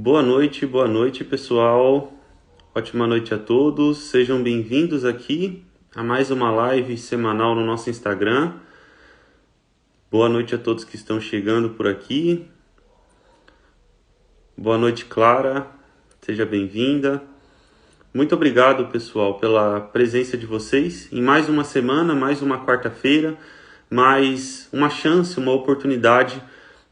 Boa noite, pessoal. Ótima noite a todos. Sejam bem-vindos aqui a mais uma live semanal no nosso Instagram. Boa noite a todos que estão chegando por aqui. Boa noite, Clara. Seja bem-vinda. Muito obrigado, pessoal, pela presença de vocês em mais uma semana, mais uma quarta-feira, mais uma chance, uma oportunidade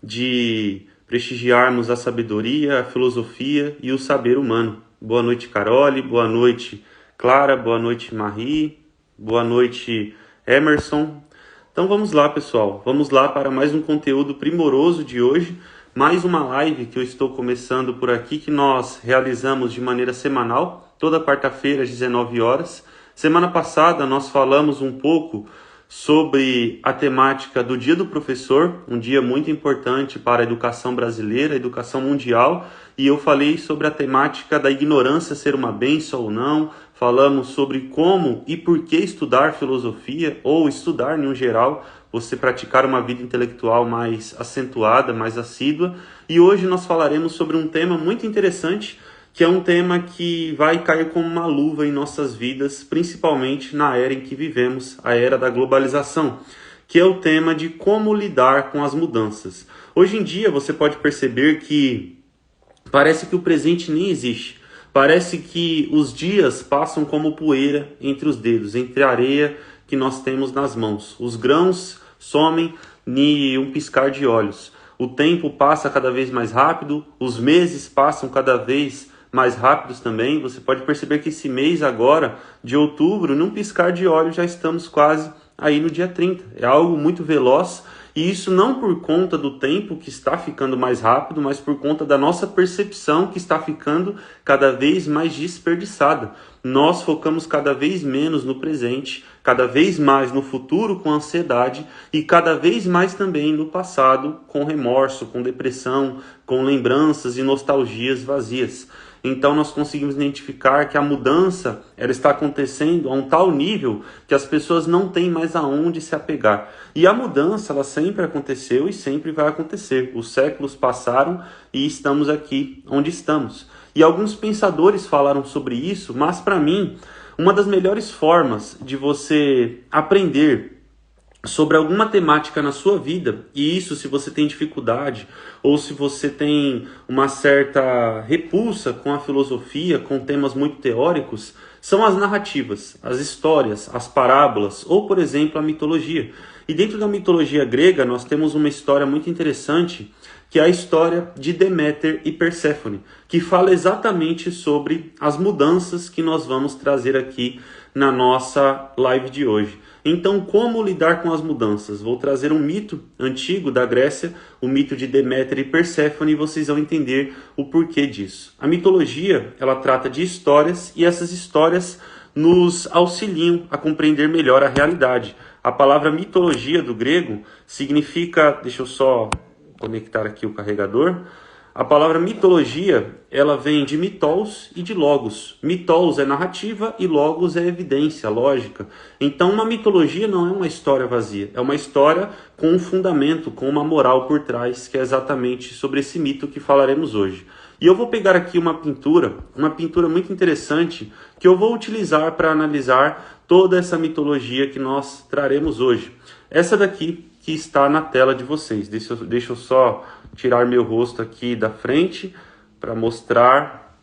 de prestigiarmos a sabedoria, a filosofia e o saber humano. Boa noite, Carole. Boa noite, Clara. Boa noite, Marie. Boa noite, Emerson. Então vamos lá, pessoal. Vamos lá para mais um conteúdo primoroso de hoje. Mais uma live que eu estou começando por aqui, que nós realizamos de maneira semanal, toda quarta-feira às 19 horas. Semana passada nós falamos um pouco sobre a temática do Dia do Professor, um dia muito importante para a educação brasileira, a educação mundial, e eu falei sobre a temática da ignorância ser uma bênção ou não, falamos sobre como e por que estudar filosofia, ou estudar em um geral, você praticar uma vida intelectual mais acentuada, mais assídua, e hoje nós falaremos sobre um tema muito interessante, que é um tema que vai cair como uma luva em nossas vidas, principalmente na era em que vivemos, a era da globalização, que é o tema de como lidar com as mudanças. Hoje em dia você pode perceber que parece que o presente nem existe. Parece que os dias passam como poeira entre os dedos, entre a areia que nós temos nas mãos. Os grãos somem em um piscar de olhos. O tempo passa cada vez mais rápido, os meses passam cada vez mais rápidos também. Você pode perceber que esse mês agora, de outubro, num piscar de olhos, já estamos quase aí no dia 30. É algo muito veloz, e isso não por conta do tempo que está ficando mais rápido, mas por conta da nossa percepção que está ficando cada vez mais desperdiçada. Nós focamos cada vez menos no presente, cada vez mais no futuro com ansiedade e cada vez mais também no passado com remorso, com depressão, com lembranças e nostalgias vazias. Então nós conseguimos identificar que a mudança ela está acontecendo a um tal nível que as pessoas não têm mais aonde se apegar. E a mudança ela sempre aconteceu e sempre vai acontecer. Os séculos passaram e estamos aqui onde estamos. E alguns pensadores falaram sobre isso, mas para mim, uma das melhores formas de você aprender sobre alguma temática na sua vida, e isso se você tem dificuldade ou se você tem uma certa repulsa com a filosofia, com temas muito teóricos, são as narrativas, as histórias, as parábolas ou, por exemplo, a mitologia. E dentro da mitologia grega nós temos uma história muito interessante, que é a história de Deméter e Perséfone, que fala exatamente sobre as mudanças que nós vamos trazer aqui na nossa live de hoje. Então, como lidar com as mudanças? Vou trazer um mito antigo da Grécia, o mito de Deméter e Perséfone, e vocês vão entender o porquê disso. A mitologia, ela trata de histórias, e essas histórias nos auxiliam a compreender melhor a realidade. A palavra mitologia do grego significa, deixa eu só conectar aqui o carregador. A palavra mitologia, ela vem de mitos e de logos. Mitos é narrativa e logos é evidência, lógica. Então uma mitologia não é uma história vazia, é uma história com um fundamento, com uma moral por trás, que é exatamente sobre esse mito que falaremos hoje. E eu vou pegar aqui uma pintura muito interessante, que eu vou utilizar para analisar toda essa mitologia que nós traremos hoje. Essa daqui que está na tela de vocês. Deixa eu só tirar meu rosto aqui da frente para mostrar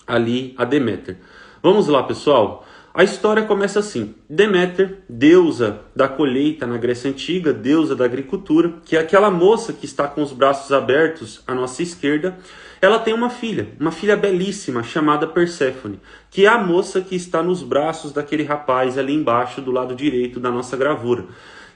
ali a Deméter. Vamos lá, pessoal. A história começa assim. Deméter, deusa da colheita na Grécia Antiga, deusa da agricultura, que é aquela moça que está com os braços abertos à nossa esquerda, ela tem uma filha belíssima chamada Perséfone, que é a moça que está nos braços daquele rapaz ali embaixo do lado direito da nossa gravura.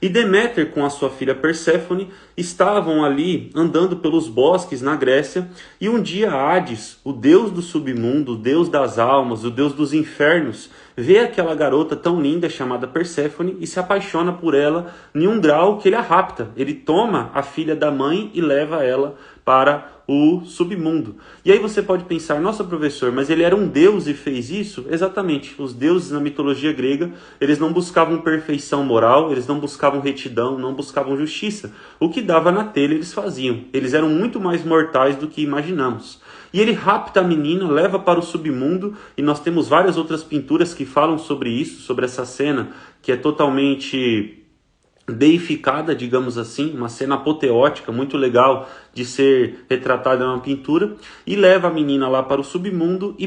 E Deméter com a sua filha Perséfone estavam ali andando pelos bosques na Grécia, e um dia Hades, o deus do submundo, o deus das almas, o deus dos infernos, vê aquela garota tão linda chamada Perséfone e se apaixona por ela em um grau que ele a rapta. Ele toma a filha da mãe e leva ela para o submundo. E aí você pode pensar, nossa professor, mas ele era um deus e fez isso? Exatamente. Os deuses na mitologia grega, eles não buscavam perfeição moral, eles não buscavam retidão, não buscavam justiça. O que dava na telha eles faziam. Eles eram muito mais mortais do que imaginamos. E ele rapta a menina, leva para o submundo, e nós temos várias outras pinturas que falam sobre isso, sobre essa cena que é totalmente deificada, digamos assim, uma cena apoteótica, muito legal de ser retratada numa pintura, e leva a menina lá para o submundo, e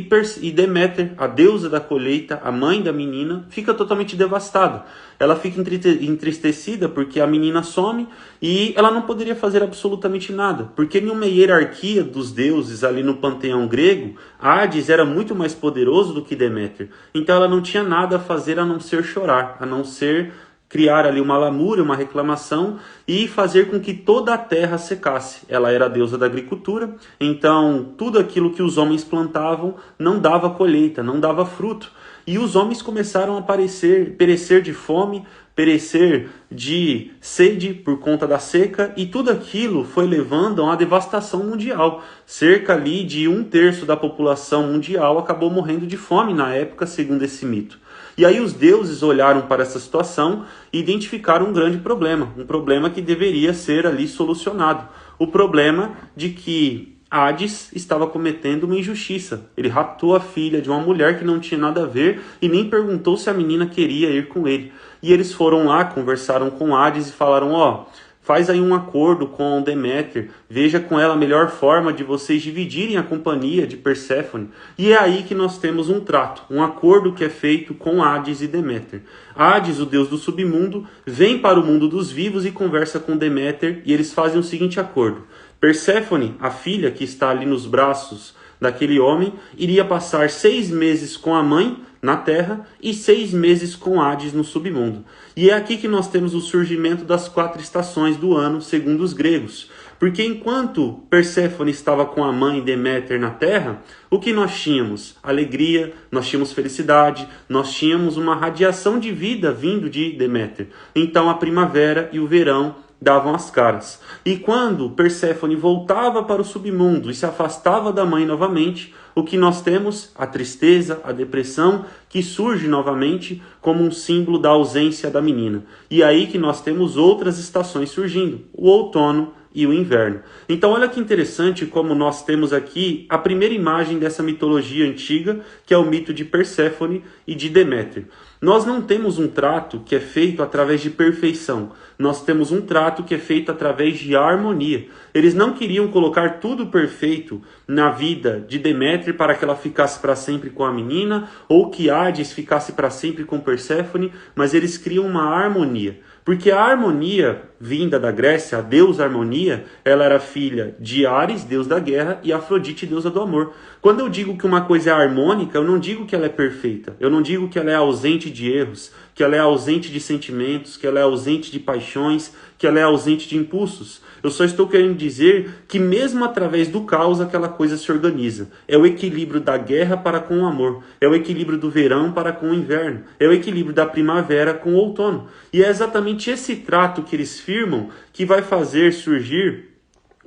Deméter, a deusa da colheita, a mãe da menina, fica totalmente devastada. Ela fica entristecida porque a menina some e ela não poderia fazer absolutamente nada, porque em uma hierarquia dos deuses ali no panteão grego, Hades era muito mais poderoso do que Deméter, então ela não tinha nada a fazer a não ser chorar, a não ser criar ali uma lamúria, uma reclamação e fazer com que toda a terra secasse. Ela era a deusa da agricultura, então tudo aquilo que os homens plantavam não dava colheita, não dava fruto. E os homens começaram a perecer de fome, perecer de sede por conta da seca, e tudo aquilo foi levando a uma devastação mundial. Cerca ali de 1/3 da população mundial acabou morrendo de fome na época, segundo esse mito. E aí os deuses olharam para essa situação e identificaram um grande problema, um problema que deveria ser ali solucionado. O problema de que Hades estava cometendo uma injustiça. Ele raptou a filha de uma mulher que não tinha nada a ver e nem perguntou se a menina queria ir com ele. E eles foram lá, conversaram com Hades e falaram, faz aí um acordo com Deméter, veja com ela a melhor forma de vocês dividirem a companhia de Perséfone. E é aí que nós temos um trato, um acordo que é feito com Hades e Deméter. Hades, o deus do submundo, vem para o mundo dos vivos e conversa com Deméter, e eles fazem o seguinte acordo. Perséfone, a filha que está ali nos braços daquele homem, iria passar 6 meses com a mãe na terra e 6 meses com Hades no submundo. E é aqui que nós temos o surgimento das 4 estações do ano, segundo os gregos. Porque enquanto Perséfone estava com a mãe Deméter na terra, o que nós tínhamos? Alegria, nós tínhamos felicidade, nós tínhamos uma radiação de vida vindo de Deméter. Então a primavera e o verão davam as caras. E quando Perséfone voltava para o submundo e se afastava da mãe novamente, o que nós temos? A tristeza, a depressão, que surge novamente como um símbolo da ausência da menina. E aí que nós temos outras estações surgindo, o outono e o inverno. Então olha que interessante como nós temos aqui a primeira imagem dessa mitologia antiga, que é o mito de Perséfone e de Deméter. Nós não temos um trato que é feito através de perfeição. Nós temos um trato que é feito através de harmonia. Eles não queriam colocar tudo perfeito na vida de Deméter para que ela ficasse para sempre com a menina, ou que Hades ficasse para sempre com Perséfone, mas eles criam uma harmonia. Porque a harmonia vinda da Grécia, a deusa harmonia, ela era filha de Ares, deus da guerra, e Afrodite, deusa do amor. Quando eu digo que uma coisa é harmônica, eu não digo que ela é perfeita. Eu não digo que ela é ausente de erros, que ela é ausente de sentimentos, que ela é ausente de paixões, que ela é ausente de impulsos. Eu só estou querendo dizer que mesmo através do caos aquela coisa se organiza. É o equilíbrio da guerra para com o amor. É o equilíbrio do verão para com o inverno. É o equilíbrio da primavera com o outono. E é exatamente esse trato que eles firmam que vai fazer surgir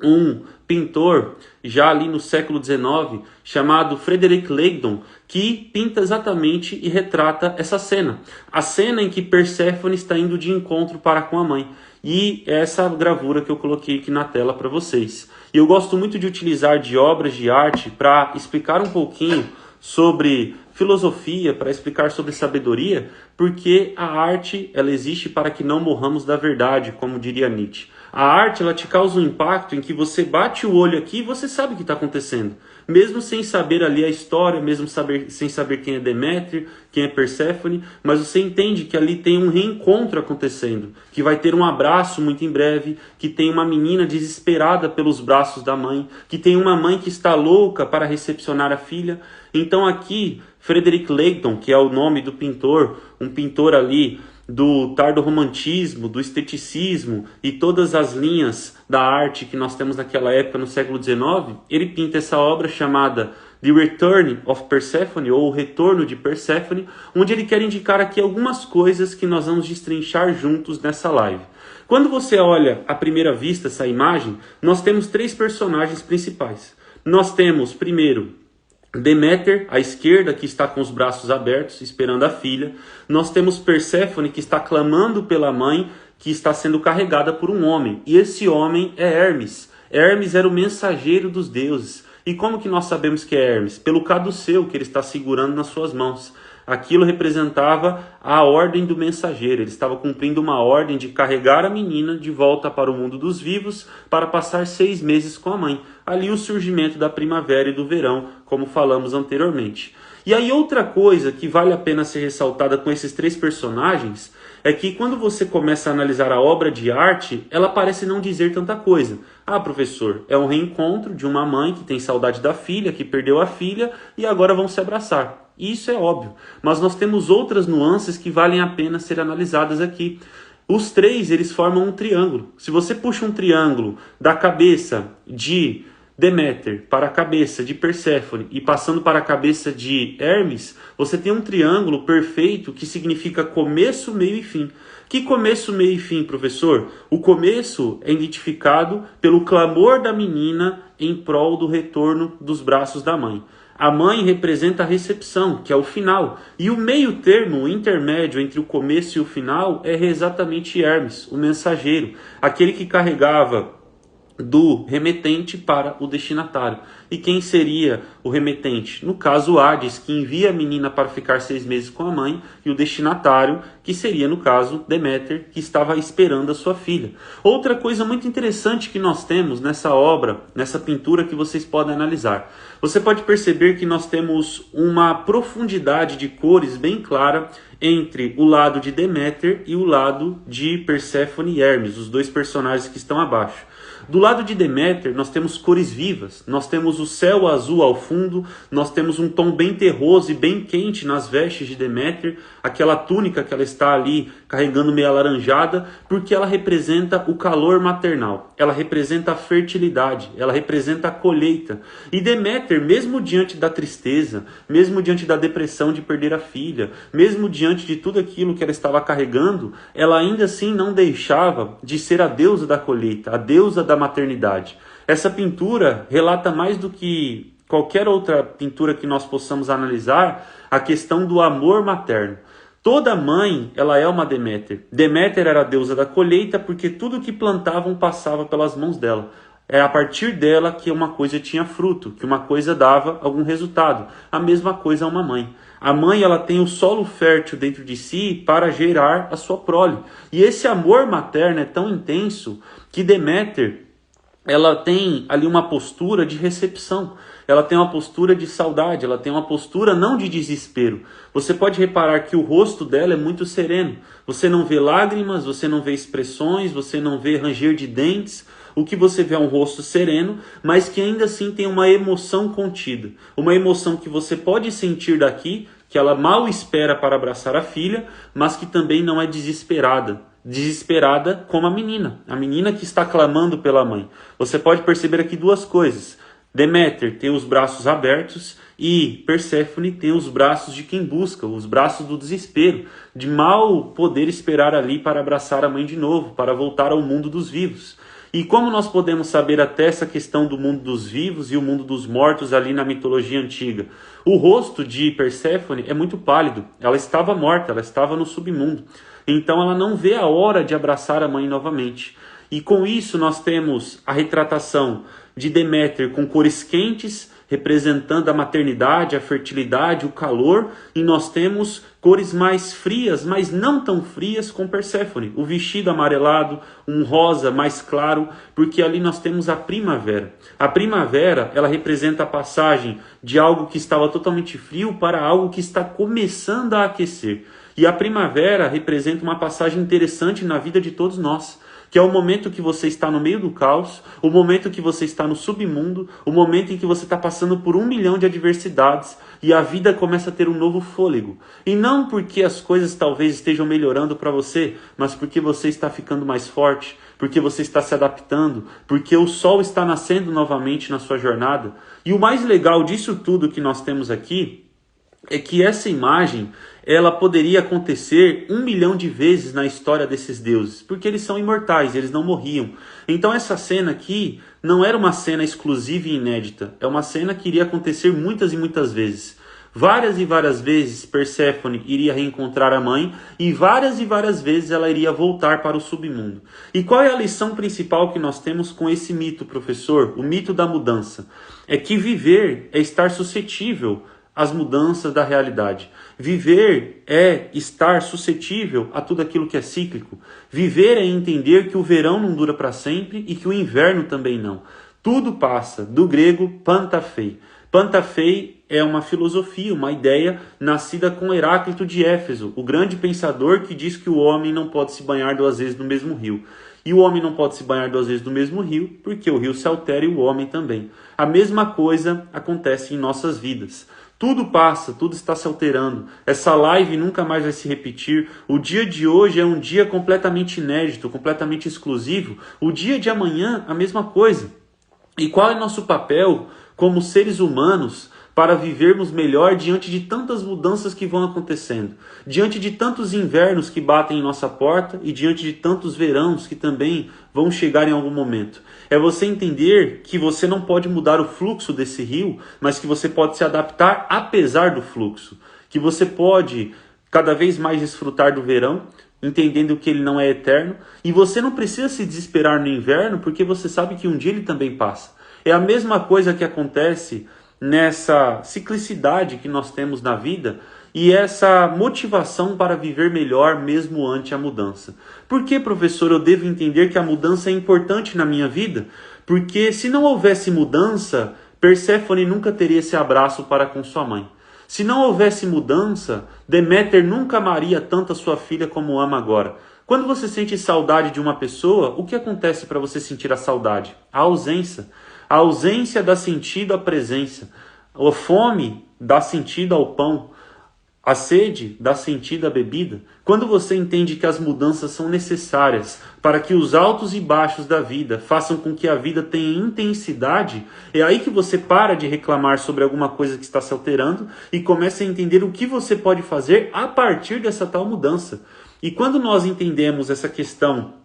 um pintor, já ali no século XIX, chamado Frederick Langdon, que pinta exatamente e retrata essa cena. A cena em que Perséfone está indo de encontro para com a mãe. E essa gravura que eu coloquei aqui na tela para vocês. E eu gosto muito de utilizar de obras de arte para explicar um pouquinho sobre filosofia, para explicar sobre sabedoria, porque a arte ela existe para que não morramos da verdade, como diria Nietzsche. A arte ela te causa um impacto em que você bate o olho aqui e você sabe o que está acontecendo. Mesmo sem saber ali a história, mesmo sem saber quem é Deméter, quem é Perséfone, mas você entende que ali tem um reencontro acontecendo, que vai ter um abraço muito em breve, que tem uma menina desesperada pelos braços da mãe, que tem uma mãe que está louca para recepcionar a filha. Então aqui, Frederick Langdon, que é o nome do pintor, um pintor ali do tardo-romantismo, do esteticismo e todas as linhas da arte que nós temos naquela época, no século XIX, ele pinta essa obra chamada The Return of Persephone, ou O Retorno de Persephone, onde ele quer indicar aqui algumas coisas que nós vamos destrinchar juntos nessa live. Quando você olha à primeira vista essa imagem, nós temos 3 personagens principais. Nós temos, primeiro, Deméter, à esquerda, que está com os braços abertos, esperando a filha. Nós temos Perséfone, que está clamando pela mãe, que está sendo carregada por um homem. E esse homem é Hermes. Hermes era o mensageiro dos deuses. E como que nós sabemos que é Hermes? Pelo caduceu que ele está segurando nas suas mãos. Aquilo representava a ordem do mensageiro. Ele estava cumprindo uma ordem de carregar a menina de volta para o mundo dos vivos para passar 6 meses com a mãe. Ali o surgimento da primavera e do verão, como falamos anteriormente. E aí outra coisa que vale a pena ser ressaltada com esses 3 personagens é que quando você começa a analisar a obra de arte, ela parece não dizer tanta coisa. Ah, professor, é um reencontro de uma mãe que tem saudade da filha, que perdeu a filha e agora vão se abraçar. Isso é óbvio, mas nós temos outras nuances que valem a pena ser analisadas aqui. Os 3, eles formam um triângulo. Se você puxa um triângulo da cabeça de Deméter para a cabeça de Perséfone e passando para a cabeça de Hermes, você tem um triângulo perfeito que significa começo, meio e fim. Que começo, meio e fim, professor? O começo é identificado pelo clamor da menina em prol do retorno dos braços da mãe. A mãe representa a recepção, que é o final. E o meio termo, o intermédio entre o começo e o final, é exatamente Hermes, o mensageiro. Aquele que carregava do remetente para o destinatário. E quem seria o remetente? No caso, Hades, que envia a menina para ficar 6 meses com a mãe, e o destinatário, que seria, no caso, Deméter, que estava esperando a sua filha. Outra coisa muito interessante que nós temos nessa obra, nessa pintura que vocês podem analisar. Você pode perceber que nós temos uma profundidade de cores bem clara entre o lado de Deméter e o lado de Perséfone e Hermes, os 2 personagens que estão abaixo. Do lado de Deméter, nós temos cores vivas, nós temos o céu azul ao fundo, nós temos um tom bem terroso e bem quente nas vestes de Deméter, aquela túnica que ela está ali carregando meio alaranjada, porque ela representa o calor maternal, ela representa a fertilidade, ela representa a colheita. E Deméter, mesmo diante da tristeza, mesmo diante da depressão de perder a filha, mesmo diante de tudo aquilo que ela estava carregando, ela ainda assim não deixava de ser a deusa da colheita, a deusa da maternidade. Essa pintura relata mais do que qualquer outra pintura que nós possamos analisar a questão do amor materno. Toda mãe, ela é uma Deméter. Deméter era a deusa da colheita porque tudo que plantavam passava pelas mãos dela. É a partir dela que uma coisa tinha fruto, que uma coisa dava algum resultado. A mesma coisa é uma mãe. A mãe, ela tem o solo fértil dentro de si para gerar a sua prole. E esse amor materno é tão intenso que Deméter, ela tem ali uma postura de recepção, ela tem uma postura de saudade, ela tem uma postura não de desespero. Você pode reparar que o rosto dela é muito sereno. Você não vê lágrimas, você não vê expressões, você não vê ranger de dentes. O que você vê é um rosto sereno, mas que ainda assim tem uma emoção contida. Uma emoção que você pode sentir daqui, que ela mal espera para abraçar a filha, mas que também não é desesperada. Desesperada como a menina que está clamando pela mãe. Você pode perceber aqui 2 coisas. Deméter tem os braços abertos e Perséfone tem os braços de quem busca, os braços do desespero, de mal poder esperar ali para abraçar a mãe de novo, para voltar ao mundo dos vivos. E como nós podemos saber até essa questão do mundo dos vivos e o mundo dos mortos ali na mitologia antiga? O rosto de Perséfone é muito pálido, ela estava morta, ela estava no submundo. Então ela não vê a hora de abraçar a mãe novamente. E com isso nós temos a retratação de Deméter com cores quentes, representando a maternidade, a fertilidade, o calor. E nós temos cores mais frias, mas não tão frias com Perséfone. O vestido amarelado, um rosa mais claro, porque ali nós temos a primavera. A primavera, ela representa a passagem de algo que estava totalmente frio para algo que está começando a aquecer. E a primavera representa uma passagem interessante na vida de todos nós, que é o momento que você está no meio do caos, o momento que você está no submundo, o momento em que você está passando por 1 milhão de adversidades e a vida começa a ter um novo fôlego. E não porque as coisas talvez estejam melhorando para você, mas porque você está ficando mais forte, porque você está se adaptando, porque o sol está nascendo novamente na sua jornada. E o mais legal disso tudo que nós temos aqui é que essa imagem, ela poderia acontecer 1 milhão de vezes na história desses deuses, porque eles são imortais, eles não morriam. Então essa cena aqui não era uma cena exclusiva e inédita, é uma cena que iria acontecer muitas e muitas vezes. Várias e várias vezes Perséfone iria reencontrar a mãe e várias vezes ela iria voltar para o submundo. E qual é a lição principal que nós temos com esse mito, professor? O mito da mudança. É que viver é estar suscetível às mudanças da realidade. Viver é estar suscetível a tudo aquilo que é cíclico. Viver é entender que o verão não dura para sempre e que o inverno também não. Tudo passa, do grego pantafei. Pantafei é uma filosofia, uma ideia nascida com Heráclito de Éfeso, o grande pensador que diz que o homem não pode se banhar 2 vezes no mesmo rio. E o homem não pode se banhar 2 vezes no mesmo rio, porque o rio se altera e o homem também. A mesma coisa acontece em nossas vidas. Tudo passa, tudo está se alterando. Essa live nunca mais vai se repetir. O dia de hoje é um dia completamente inédito, completamente exclusivo. O dia de amanhã, a mesma coisa. E qual é nosso papel como seres humanos para vivermos melhor diante de tantas mudanças que vão acontecendo? Diante de tantos invernos que batem em nossa porta e diante de tantos verões que também vão chegar em algum momento. É você entender que você não pode mudar o fluxo desse rio, mas que você pode se adaptar apesar do fluxo. Que você pode cada vez mais desfrutar do verão, entendendo que ele não é eterno. E você não precisa se desesperar no inverno, porque você sabe que um dia ele também passa. É a mesma coisa que acontece nessa ciclicidade que nós temos na vida e essa motivação para viver melhor mesmo ante a mudança. Por que, professor, eu devo entender que a mudança é importante na minha vida? Porque se não houvesse mudança, Perséfone nunca teria esse abraço para com sua mãe. Se não houvesse mudança, Deméter nunca amaria tanto a sua filha como ama agora. Quando você sente saudade de uma pessoa, o que acontece para você sentir a saudade? A ausência. A ausência dá sentido à presença. A fome dá sentido ao pão. A sede dá sentido à bebida. Quando você entende que as mudanças são necessárias para que os altos e baixos da vida façam com que a vida tenha intensidade, é aí que você para de reclamar sobre alguma coisa que está se alterando e começa a entender o que você pode fazer a partir dessa tal mudança. E quando nós entendemos essa questão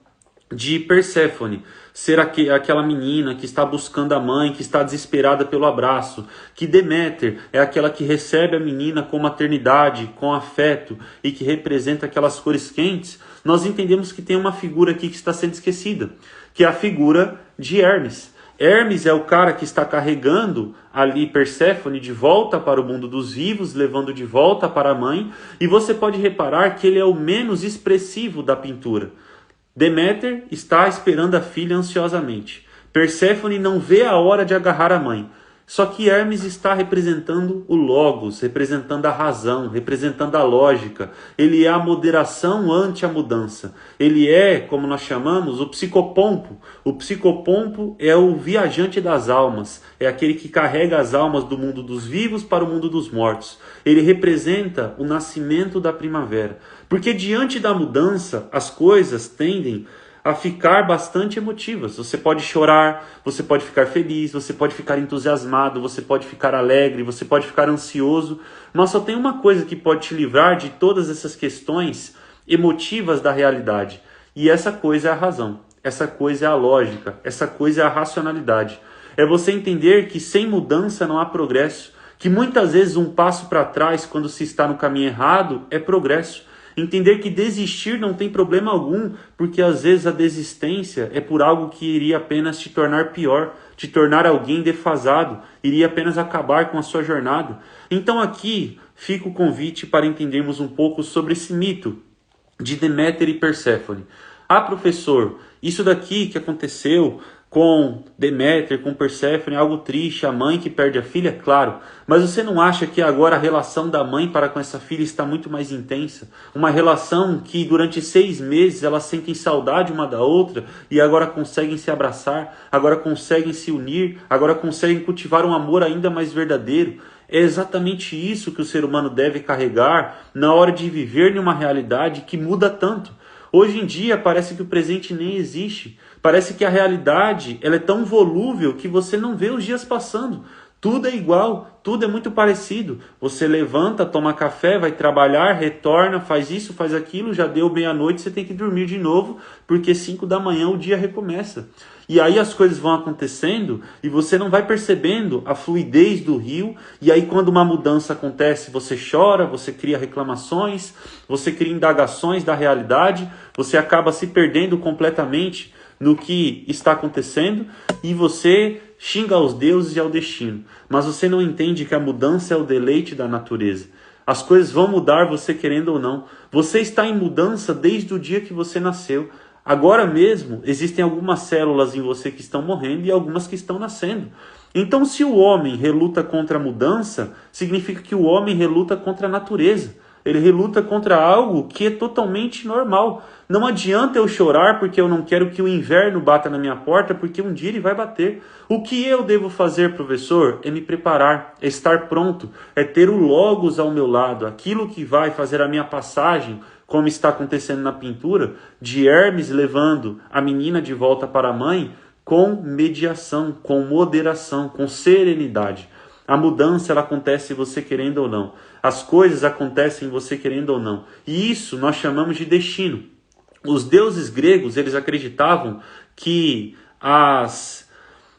de Perséfone ser aquela menina que está buscando a mãe, que está desesperada pelo abraço, que Deméter é aquela que recebe a menina com maternidade, com afeto e que representa aquelas cores quentes, nós entendemos que tem uma figura aqui que está sendo esquecida, que é a figura de Hermes. Hermes é o cara que está carregando ali Perséfone de volta para o mundo dos vivos, levando de volta para a mãe, e você pode reparar que ele é o menos expressivo da pintura. Deméter está esperando a filha ansiosamente. Perséfone não vê a hora de agarrar a mãe. Só que Hermes está representando o logos, representando a razão, representando a lógica. Ele é a moderação ante a mudança. Ele é, como nós chamamos, o psicopompo. O psicopompo é o viajante das almas. É aquele que carrega as almas do mundo dos vivos para o mundo dos mortos. Ele representa o nascimento da primavera. Porque diante da mudança, as coisas tendem a ficar bastante emotivas. Você pode chorar, você pode ficar feliz, você pode ficar entusiasmado, você pode ficar alegre, você pode ficar ansioso, mas só tem uma coisa que pode te livrar de todas essas questões emotivas da realidade. E essa coisa é a razão, essa coisa é a lógica, essa coisa é a racionalidade. É você entender que sem mudança não há progresso, que muitas vezes um passo para trás quando se está no caminho errado é progresso. Entender que desistir não tem problema algum, porque às vezes a desistência é por algo que iria apenas te tornar pior, te tornar alguém defasado, iria apenas acabar com a sua jornada. Então aqui fica o convite para entendermos um pouco sobre esse mito de Deméter e Perséfone. Ah, professor, isso daqui que aconteceu com Deméter, com Perséfone, é algo triste, a mãe que perde a filha, claro. Mas você não acha que agora a relação da mãe para com essa filha está muito mais intensa? Uma relação que durante 6 meses elas sentem saudade uma da outra e agora conseguem se abraçar, agora conseguem se unir, agora conseguem cultivar um amor ainda mais verdadeiro. É exatamente isso que o ser humano deve carregar na hora de viver em uma realidade que muda tanto. Hoje em dia parece que o presente nem existe. Parece que a realidade ela é tão volúvel que você não vê os dias passando. Tudo é igual, tudo é muito parecido. Você levanta, toma café, vai trabalhar, retorna, faz isso, faz aquilo, já deu meia-noite, você tem que dormir de novo, porque 5 da manhã o dia recomeça. E aí as coisas vão acontecendo e você não vai percebendo a fluidez do rio. E aí quando uma mudança acontece, você chora, você cria reclamações, você cria indagações da realidade, você acaba se perdendo completamente no que está acontecendo e você xinga aos deuses e ao destino. Mas você não entende que a mudança é o deleite da natureza. As coisas vão mudar, você querendo ou não. Você está em mudança desde o dia que você nasceu. Agora mesmo, existem algumas células em você que estão morrendo e algumas que estão nascendo. Então, se o homem reluta contra a mudança, significa que o homem reluta contra a natureza. Ele reluta contra algo que é totalmente normal. Não adianta eu chorar porque eu não quero que o inverno bata na minha porta, porque um dia ele vai bater. O que eu devo fazer, professor? É me preparar, é estar pronto, é ter o Logos ao meu lado, aquilo que vai fazer a minha passagem, como está acontecendo na pintura, de Hermes levando a menina de volta para a mãe, com mediação, com moderação, com serenidade. A mudança ela acontece você querendo ou não. As coisas acontecem você querendo ou não. E isso nós chamamos de destino. Os deuses gregos, eles acreditavam que as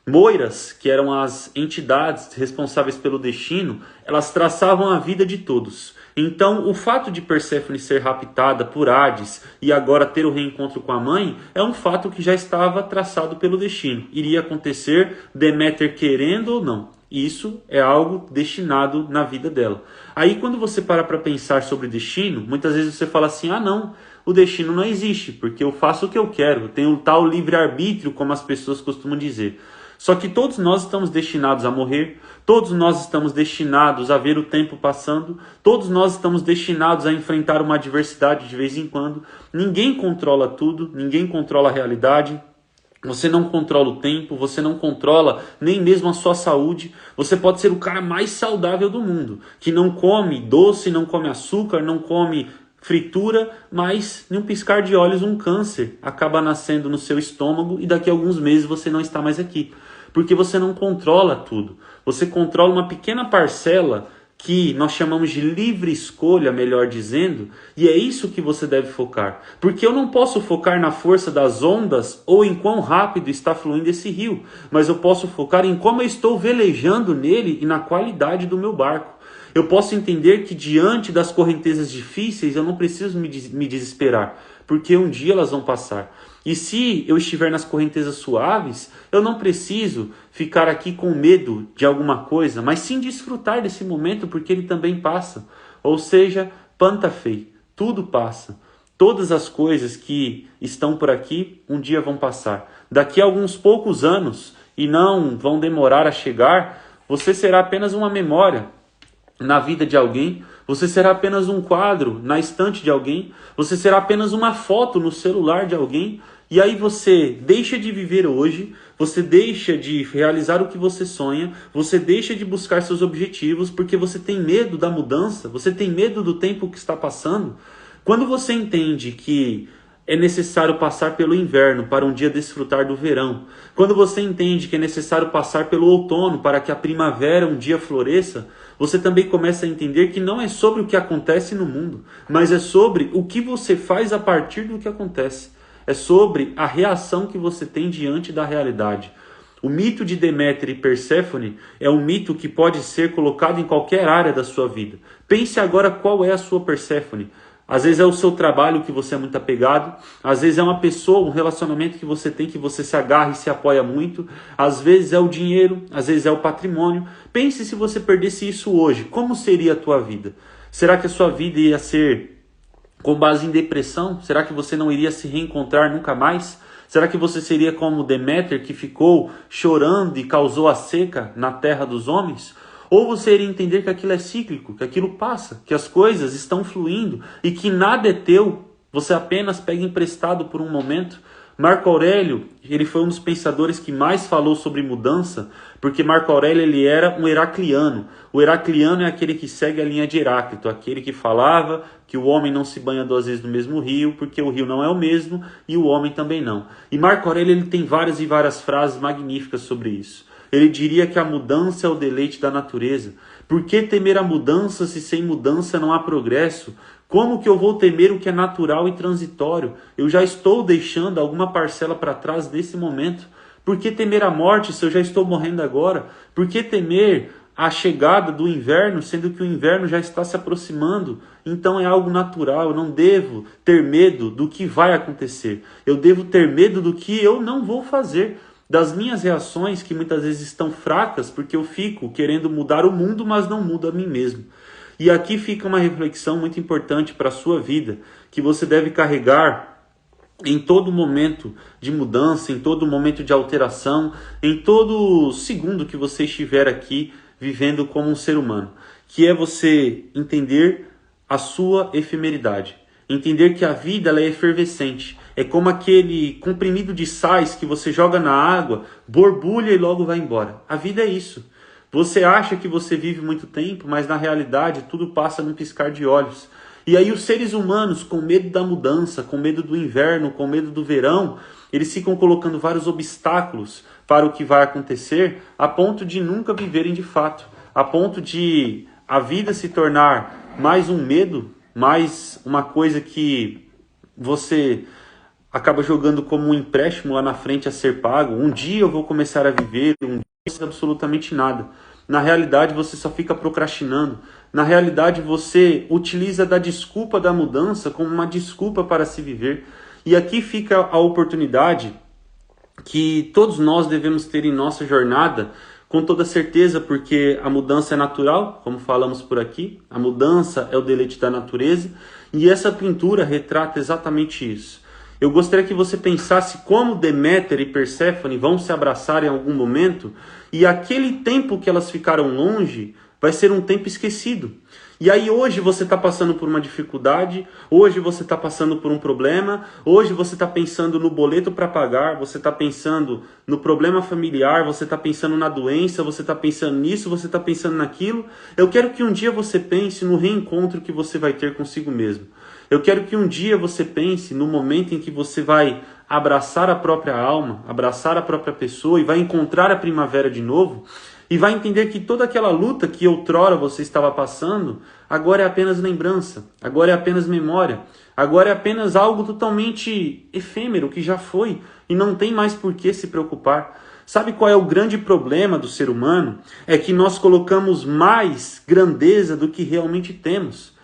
moiras, que eram as entidades responsáveis pelo destino, elas traçavam a vida de todos. Então, o fato de Perséfone ser raptada por Hades e agora ter o reencontro com a mãe é um fato que já estava traçado pelo destino. Iria acontecer, Deméter querendo ou não. Isso é algo destinado na vida dela. Aí, quando você para pensar sobre destino, muitas vezes você fala assim, não, o destino não existe, porque eu faço o que eu quero, eu tenho um tal livre-arbítrio, como as pessoas costumam dizer. Só que todos nós estamos destinados a morrer, todos nós estamos destinados a ver o tempo passando, todos nós estamos destinados a enfrentar uma adversidade de vez em quando. Ninguém controla tudo, ninguém controla a realidade. Você não controla o tempo, você não controla nem mesmo a sua saúde. Você pode ser o cara mais saudável do mundo, que não come doce, não come açúcar, não come fritura, mas em um piscar de olhos um câncer acaba nascendo no seu estômago e daqui a alguns meses você não está mais aqui. Porque você não controla tudo. Você controla uma pequena parcela que nós chamamos de livre escolha, melhor dizendo, e é isso que você deve focar. Porque eu não posso focar na força das ondas ou em quão rápido está fluindo esse rio, mas eu posso focar em como eu estou velejando nele e na qualidade do meu barco. Eu posso entender que diante das correntezas difíceis eu não preciso me desesperar, porque um dia elas vão passar. E se eu estiver nas correntezas suaves, eu não preciso ficar aqui com medo de alguma coisa, mas sim desfrutar desse momento, porque ele também passa. Ou seja, panta fei, tudo passa. Todas as coisas que estão por aqui, um dia vão passar. Daqui a alguns poucos anos, e não vão demorar a chegar, você será apenas uma memória na vida de alguém, você será apenas um quadro na estante de alguém, você será apenas uma foto no celular de alguém, e aí você deixa de viver hoje, você deixa de realizar o que você sonha, você deixa de buscar seus objetivos, porque você tem medo da mudança, você tem medo do tempo que está passando. Quando você entende que é necessário passar pelo inverno para um dia desfrutar do verão, quando você entende que é necessário passar pelo outono para que a primavera um dia floresça, você também começa a entender que não é sobre o que acontece no mundo, mas é sobre o que você faz a partir do que acontece. É sobre a reação que você tem diante da realidade. O mito de Deméter e Perséfone é um mito que pode ser colocado em qualquer área da sua vida. Pense agora qual é a sua Perséfone. Às vezes é o seu trabalho que você é muito apegado, às vezes é uma pessoa, um relacionamento que você tem que você se agarra e se apoia muito, às vezes é o dinheiro, às vezes é o patrimônio. Pense se você perdesse isso hoje, como seria a tua vida? Será que a sua vida ia ser com base em depressão? Será que você não iria se reencontrar nunca mais? Será que você seria como Deméter, que ficou chorando e causou a seca na terra dos homens? Ou você iria entender que aquilo é cíclico, que aquilo passa, que as coisas estão fluindo e que nada é teu, você apenas pega emprestado por um momento, Marco Aurélio, ele foi um dos pensadores que mais falou sobre mudança, porque Marco Aurélio ele era um heracliano. O heracliano é aquele que segue a linha de Heráclito, aquele que falava que o homem não se banha 2 vezes no mesmo rio, porque o rio não é o mesmo e o homem também não. E Marco Aurélio ele tem várias e várias frases magníficas sobre isso. Ele diria que a mudança é o deleite da natureza. Por que temer a mudança se sem mudança não há progresso? Como que eu vou temer o que é natural e transitório? Eu já estou deixando alguma parcela para trás desse momento. Por que temer a morte se eu já estou morrendo agora? Por que temer a chegada do inverno, sendo que o inverno já está se aproximando? Então é algo natural, eu não devo ter medo do que vai acontecer. Eu devo ter medo do que eu não vou fazer. Das minhas reações que muitas vezes estão fracas, porque eu fico querendo mudar o mundo, mas não mudo a mim mesmo. E aqui fica uma reflexão muito importante para a sua vida, que você deve carregar em todo momento de mudança, em todo momento de alteração, em todo segundo que você estiver aqui vivendo como um ser humano, que é você entender a sua efemeridade, entender que a vida ela é efervescente, é como aquele comprimido de sais que você joga na água, borbulha e logo vai embora. A vida é isso. Você acha que você vive muito tempo, mas na realidade tudo passa num piscar de olhos. E aí os seres humanos, com medo da mudança, com medo do inverno, com medo do verão, eles ficam colocando vários obstáculos para o que vai acontecer, a ponto de nunca viverem de fato, a ponto de a vida se tornar mais um medo, mais uma coisa que você acaba jogando como um empréstimo lá na frente a ser pago. Um dia eu vou começar a viver, um dia absolutamente nada. Na realidade, você só fica procrastinando. Na realidade, você utiliza da desculpa da mudança como uma desculpa para se viver. E aqui fica a oportunidade que todos nós devemos ter em nossa jornada, com toda certeza, porque a mudança é natural, como falamos por aqui. A mudança é o deleite da natureza. E essa pintura retrata exatamente isso. Eu gostaria que você pensasse como Deméter e Perséfone vão se abraçar em algum momento, e aquele tempo que elas ficaram longe vai ser um tempo esquecido. E aí hoje você está passando por uma dificuldade, hoje você está passando por um problema, hoje você está pensando no boleto para pagar, você está pensando no problema familiar, você está pensando na doença, você está pensando nisso, você está pensando naquilo. Eu quero que um dia você pense no reencontro que você vai ter consigo mesmo. Eu quero que um dia você pense no momento em que você vai abraçar a própria alma, abraçar a própria pessoa e vai encontrar a primavera de novo e vai entender que toda aquela luta que outrora você estava passando, agora é apenas lembrança, agora é apenas memória, agora é apenas algo totalmente efêmero que já foi e não tem mais por que se preocupar. Sabe qual é o grande problema do ser humano? É que nós colocamos mais grandeza do que realmente temos.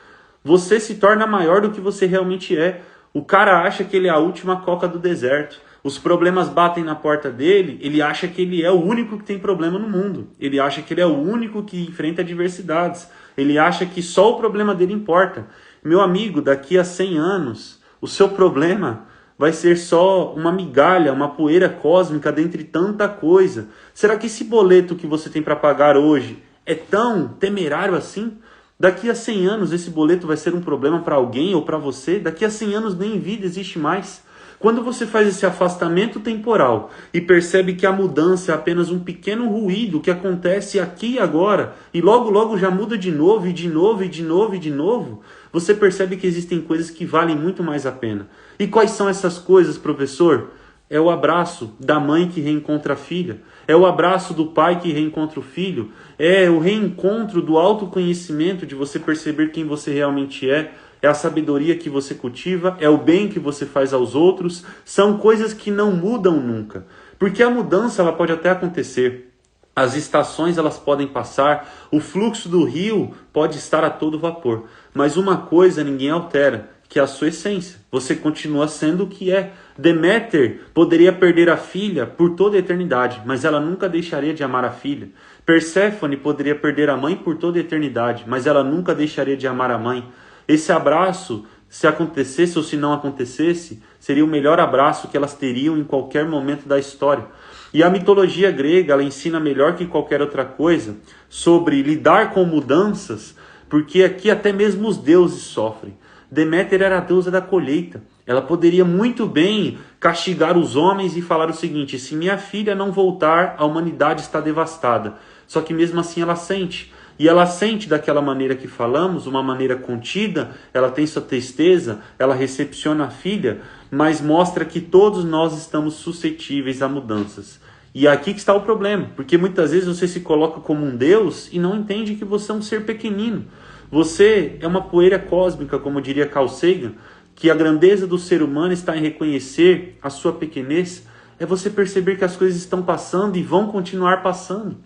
Você se torna maior do que você realmente é. O cara acha que ele é a última coca do deserto. Os problemas batem na porta dele, ele acha que ele é o único que tem problema no mundo. Ele acha que ele é o único que enfrenta adversidades. Ele acha que só o problema dele importa. Meu amigo, daqui a 100 anos, o seu problema vai ser só uma migalha, uma poeira cósmica dentre tanta coisa. Será que esse boleto que você tem para pagar hoje é tão temerário assim? Daqui a 100 anos esse boleto vai ser um problema para alguém ou para você? Daqui a 100 anos nem vida existe mais. Quando você faz esse afastamento temporal e percebe que a mudança é apenas um pequeno ruído que acontece aqui e agora, e logo logo já muda de novo, e de novo, e de novo, e de novo, você percebe que existem coisas que valem muito mais a pena. E quais são essas coisas, professor? É o abraço da mãe que reencontra a filha. É o abraço do pai que reencontra o filho. É o reencontro do autoconhecimento, de você perceber quem você realmente é. É a sabedoria que você cultiva. É o bem que você faz aos outros. São coisas que não mudam nunca. Porque a mudança ela pode até acontecer. As estações elas podem passar. O fluxo do rio pode estar a todo vapor. Mas uma coisa ninguém altera, que é a sua essência. Você continua sendo o que é. Deméter poderia perder a filha por toda a eternidade, mas ela nunca deixaria de amar a filha. Perséfone poderia perder a mãe por toda a eternidade, mas ela nunca deixaria de amar a mãe. Esse abraço, se acontecesse ou se não acontecesse, seria o melhor abraço que elas teriam em qualquer momento da história. E a mitologia grega, ela ensina melhor que qualquer outra coisa sobre lidar com mudanças, porque aqui até mesmo os deuses sofrem. Deméter era a deusa da colheita. Ela poderia muito bem castigar os homens e falar o seguinte: se minha filha não voltar, a humanidade está devastada. Só que mesmo assim ela sente. E ela sente daquela maneira que falamos, uma maneira contida, ela tem sua tristeza, ela recepciona a filha, mas mostra que todos nós estamos suscetíveis a mudanças. E aqui que está o problema, porque muitas vezes você se coloca como um Deus e não entende que você é um ser pequenino. Você é uma poeira cósmica, como diria Carl Sagan, que a grandeza do ser humano está em reconhecer a sua pequenez, é você perceber que as coisas estão passando e vão continuar passando.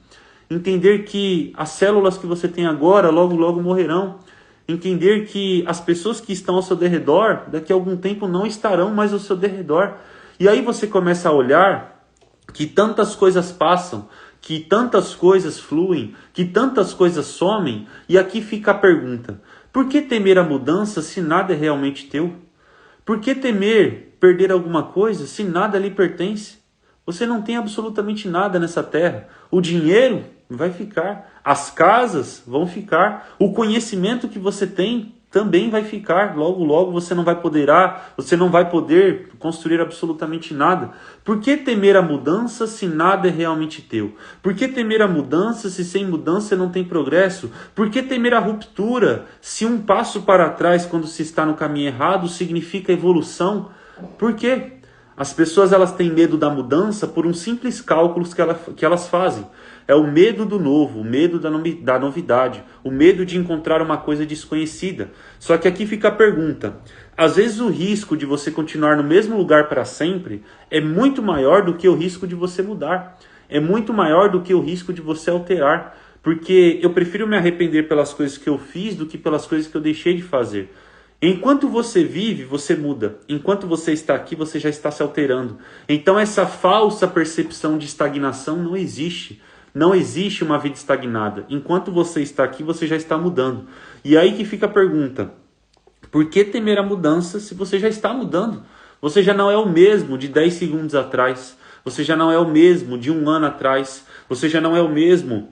Entender que as células que você tem agora, logo, logo morrerão. Entender que as pessoas que estão ao seu derredor, daqui a algum tempo não estarão mais ao seu derredor. E aí você começa a olhar que tantas coisas passam, que tantas coisas fluem, que tantas coisas somem, e aqui fica a pergunta: por que temer a mudança se nada é realmente teu? Por que temer perder alguma coisa se nada lhe pertence? Você não tem absolutamente nada nessa terra. O dinheiro vai ficar, as casas vão ficar, o conhecimento que você tem também vai ficar. Logo, logo você não vai poder construir absolutamente nada. Por que temer a mudança se nada é realmente teu? Por que temer a mudança se sem mudança não tem progresso? Por que temer a ruptura se um passo para trás quando se está no caminho errado significa evolução? Por quê? As pessoas elas têm medo da mudança por um simples cálculo que elas fazem. É o medo do novo, o medo da novidade, o medo de encontrar uma coisa desconhecida. Só que aqui fica a pergunta: às vezes o risco de você continuar no mesmo lugar para sempre é muito maior do que o risco de você mudar. É muito maior do que o risco de você alterar. Porque eu prefiro me arrepender pelas coisas que eu fiz do que pelas coisas que eu deixei de fazer. Enquanto você vive, você muda. Enquanto você está aqui, você já está se alterando. Então essa falsa percepção de estagnação não existe. Não existe uma vida estagnada. Enquanto você está aqui, você já está mudando. E aí que fica a pergunta: por que temer a mudança se você já está mudando? Você já não é o mesmo de 10 segundos atrás. Você já não é o mesmo de um ano atrás. Você já não é o mesmo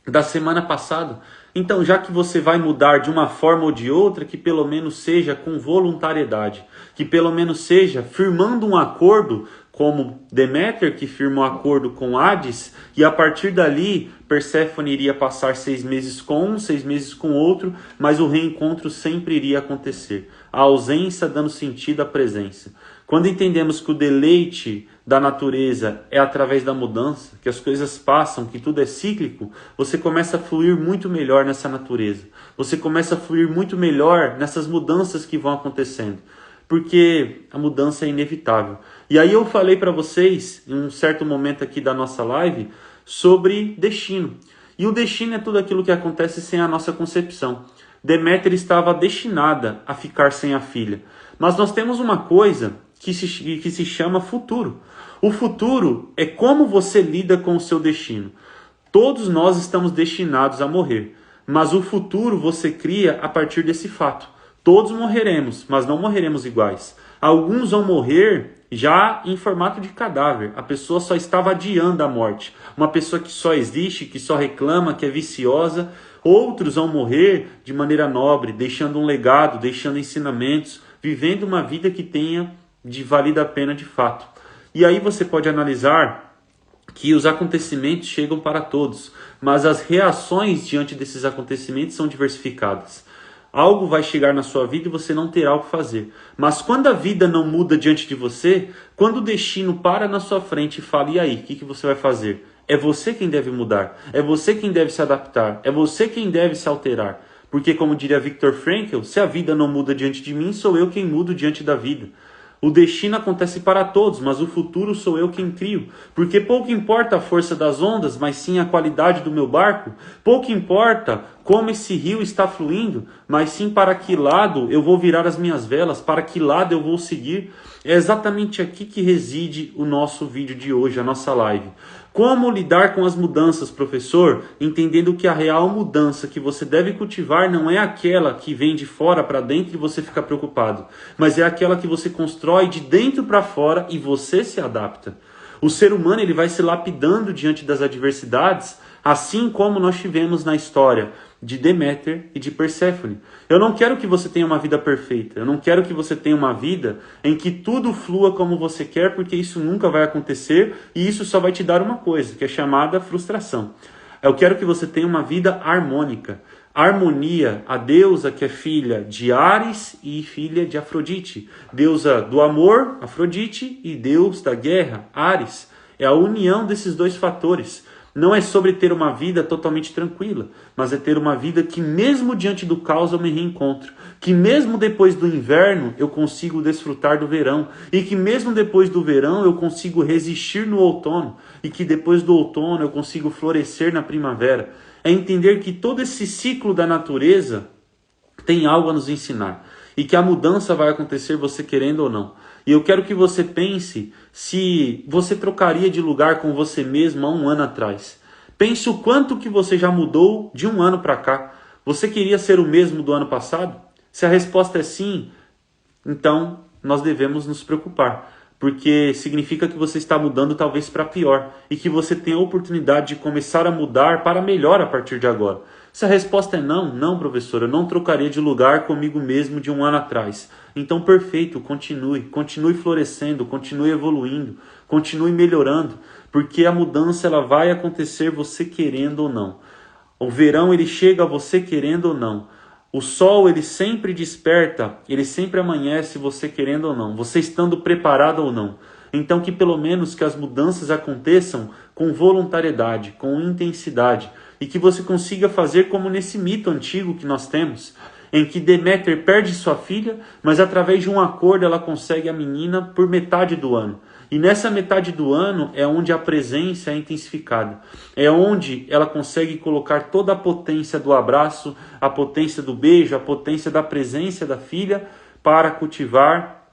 da semana passada. Então, já que você vai mudar de uma forma ou de outra, que pelo menos seja com voluntariedade, que pelo menos seja firmando um acordo, como Deméter, que firmou acordo com Hades, e a partir dali, Perséfone iria passar 6 meses com um, 6 meses com outro, mas o reencontro sempre iria acontecer. A ausência dando sentido à presença. Quando entendemos que o deleite da natureza é através da mudança, que as coisas passam, que tudo é cíclico, você começa a fluir muito melhor nessa natureza. Você começa a fluir muito melhor nessas mudanças que vão acontecendo. Porque a mudança é inevitável. E aí eu falei para vocês, em um certo momento aqui da nossa live, sobre destino. E o destino é tudo aquilo que acontece sem a nossa concepção. Deméter estava destinada a ficar sem a filha. Mas nós temos uma coisa que se chama futuro. O futuro é como você lida com o seu destino. Todos nós estamos destinados a morrer. Mas o futuro você cria a partir desse fato. Todos morreremos, mas não morreremos iguais. Alguns vão morrer já em formato de cadáver. A pessoa só estava adiando a morte. Uma pessoa que só existe, que só reclama, que é viciosa. Outros vão morrer de maneira nobre, deixando um legado, deixando ensinamentos, vivendo uma vida que tenha de valida a pena de fato. E aí você pode analisar que os acontecimentos chegam para todos, mas as reações diante desses acontecimentos são diversificadas. Algo vai chegar na sua vida e você não terá o que fazer. Mas quando a vida não muda diante de você, quando o destino para na sua frente e fala: e aí, o que você vai fazer? É você quem deve mudar. É você quem deve se adaptar. É você quem deve se alterar. Porque, como diria Viktor Frankl, se a vida não muda diante de mim, sou eu quem mudo diante da vida. O destino acontece para todos, mas o futuro sou eu quem crio. Porque pouco importa a força das ondas, mas sim a qualidade do meu barco. Pouco importa como esse rio está fluindo, mas sim para que lado eu vou virar as minhas velas, para que lado eu vou seguir. É exatamente aqui que reside o nosso vídeo de hoje, a nossa live. Como lidar com as mudanças, professor? Entendendo que a real mudança que você deve cultivar não é aquela que vem de fora para dentro e você fica preocupado, mas é aquela que você constrói de dentro para fora e você se adapta. O ser humano ele vai se lapidando diante das adversidades, assim como nós tivemos na história de Deméter e de Perséfone. Eu não quero que você tenha uma vida perfeita. Eu não quero que você tenha uma vida em que tudo flua como você quer, porque isso nunca vai acontecer e isso só vai te dar uma coisa, que é chamada frustração. Eu quero que você tenha uma vida harmônica. Harmonia, a deusa que é filha de Áries e filha de Afrodite. Deusa do amor, Afrodite, e deus da guerra, Áries. É a união desses dois fatores. Não é sobre ter uma vida totalmente tranquila, mas é ter uma vida que mesmo diante do caos eu me reencontro. Que mesmo depois do inverno eu consigo desfrutar do verão. E que mesmo depois do verão eu consigo resistir no outono. E que depois do outono eu consigo florescer na primavera. É entender que todo esse ciclo da natureza tem algo a nos ensinar. E que a mudança vai acontecer você querendo ou não. E eu quero que você pense se você trocaria de lugar com você mesmo há um ano atrás. Pense o quanto que você já mudou de um ano para cá. Você queria ser o mesmo do ano passado? Se a resposta é sim, então nós devemos nos preocupar. Porque significa que você está mudando talvez para pior. E que você tem a oportunidade de começar a mudar para melhor a partir de agora. Se a resposta é não, não, professor, eu não trocaria de lugar comigo mesmo de um ano atrás. Então, perfeito, continue florescendo, continue evoluindo, continue melhorando, porque a mudança ela vai acontecer você querendo ou não. O verão ele chega a você querendo ou não. O sol ele sempre desperta, ele sempre amanhece você querendo ou não, você estando preparado ou não. Então que pelo menos que as mudanças aconteçam com voluntariedade, com intensidade, e que você consiga fazer como nesse mito antigo que nós temos, em que Deméter perde sua filha, mas através de um acordo ela consegue a menina por metade do ano. E nessa metade do ano é onde a presença é intensificada. É onde ela consegue colocar toda a potência do abraço, a potência do beijo, a potência da presença da filha para cultivar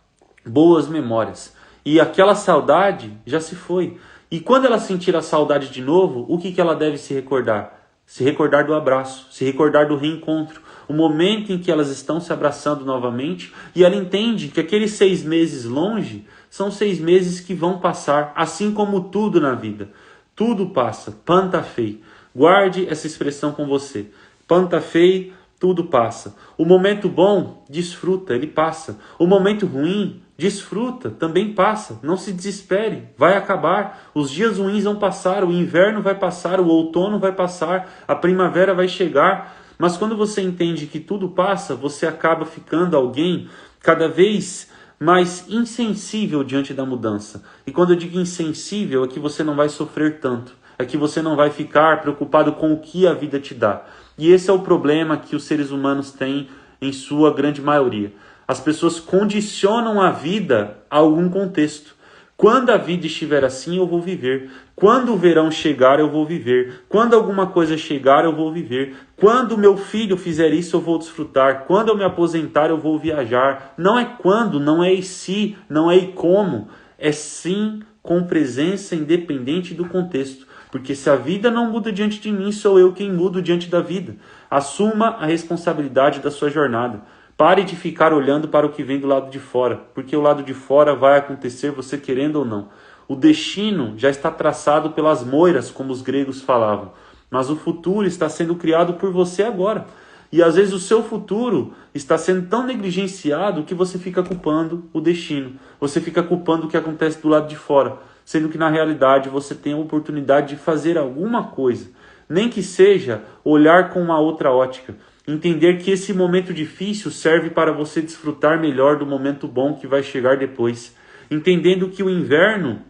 boas memórias. E aquela saudade já se foi. E quando ela sentir a saudade de novo, o que ela deve se recordar? Se recordar do abraço, se recordar do reencontro. O momento em que elas estão se abraçando novamente e ela entende que aqueles 6 meses longe são 6 meses que vão passar, assim como tudo na vida. Tudo passa, panta fei. Guarde essa expressão com você. Panta fei, tudo passa. O momento bom, desfruta, ele passa. O momento ruim, desfruta, também passa. Não se desespere, vai acabar. Os dias ruins vão passar, o inverno vai passar, o outono vai passar, a primavera vai chegar. Mas quando você entende que tudo passa, você acaba ficando alguém cada vez mais insensível diante da mudança. E quando eu digo insensível, é que você não vai sofrer tanto. É que você não vai ficar preocupado com o que a vida te dá. E esse é o problema que os seres humanos têm em sua grande maioria. As pessoas condicionam a vida a algum contexto. Quando a vida estiver assim, eu vou viver. Quando o verão chegar, eu vou viver. Quando alguma coisa chegar, eu vou viver. Quando meu filho fizer isso, eu vou desfrutar. Quando eu me aposentar, eu vou viajar. Não é quando, não é e se, não é e como. É sim com presença independente do contexto. Porque se a vida não muda diante de mim, sou eu quem mudo diante da vida. Assuma a responsabilidade da sua jornada. Pare de ficar olhando para o que vem do lado de fora, porque o lado de fora vai acontecer você querendo ou não. O destino já está traçado pelas moiras, como os gregos falavam, mas o futuro está sendo criado por você agora. E às vezes o seu futuro está sendo tão negligenciado que você fica culpando o destino, você fica culpando o que acontece do lado de fora, sendo que na realidade você tem a oportunidade de fazer alguma coisa, nem que seja olhar com uma outra ótica. Entender que esse momento difícil serve para você desfrutar melhor do momento bom que vai chegar depois. Entendendo que o inverno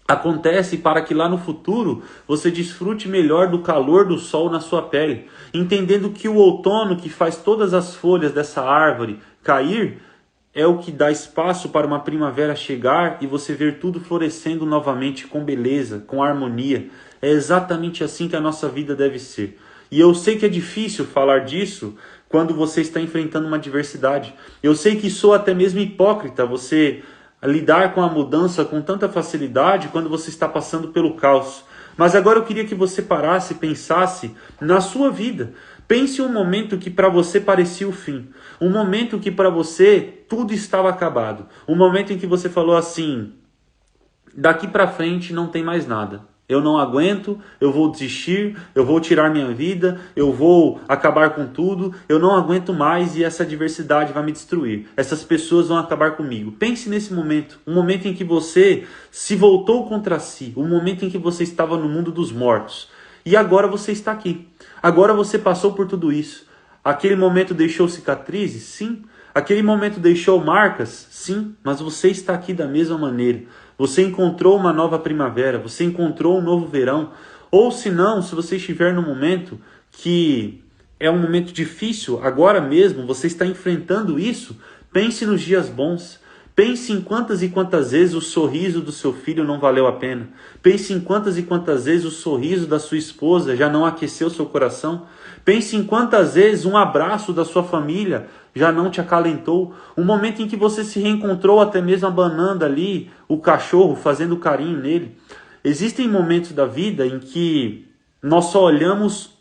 acontece para que lá no futuro você desfrute melhor do calor do sol na sua pele. Entendendo que o outono que faz todas as folhas dessa árvore cair é o que dá espaço para uma primavera chegar e você ver tudo florescendo novamente com beleza, com harmonia. É exatamente assim que a nossa vida deve ser. E eu sei que é difícil falar disso quando você está enfrentando uma adversidade. Eu sei que sou até mesmo hipócrita você lidar com a mudança com tanta facilidade quando você está passando pelo caos. Mas agora eu queria que você parasse e pensasse na sua vida. Pense um momento que para você parecia o fim. Um momento que para você tudo estava acabado. Um momento em que você falou assim, daqui para frente não tem mais nada. Eu não aguento, eu vou desistir, eu vou tirar minha vida, eu vou acabar com tudo, eu não aguento mais e essa adversidade vai me destruir. Essas pessoas vão acabar comigo. Pense nesse momento, um momento em que você se voltou contra si, um momento em que você estava no mundo dos mortos. E agora você está aqui. Agora você passou por tudo isso. Aquele momento deixou cicatrizes? Sim. Aquele momento deixou marcas? Sim. Mas você está aqui da mesma maneira. Você encontrou uma nova primavera, você encontrou um novo verão. Ou se não, se você estiver num momento que é um momento difícil, agora mesmo você está enfrentando isso, pense nos dias bons. Pense em quantas e quantas vezes o sorriso do seu filho não valeu a pena. Pense em quantas e quantas vezes o sorriso da sua esposa já não aqueceu seu coração. Pense em quantas vezes um abraço da sua família já não te acalentou. Um momento em que você se reencontrou até mesmo abanando ali o cachorro, fazendo carinho nele. Existem momentos da vida em que nós só olhamos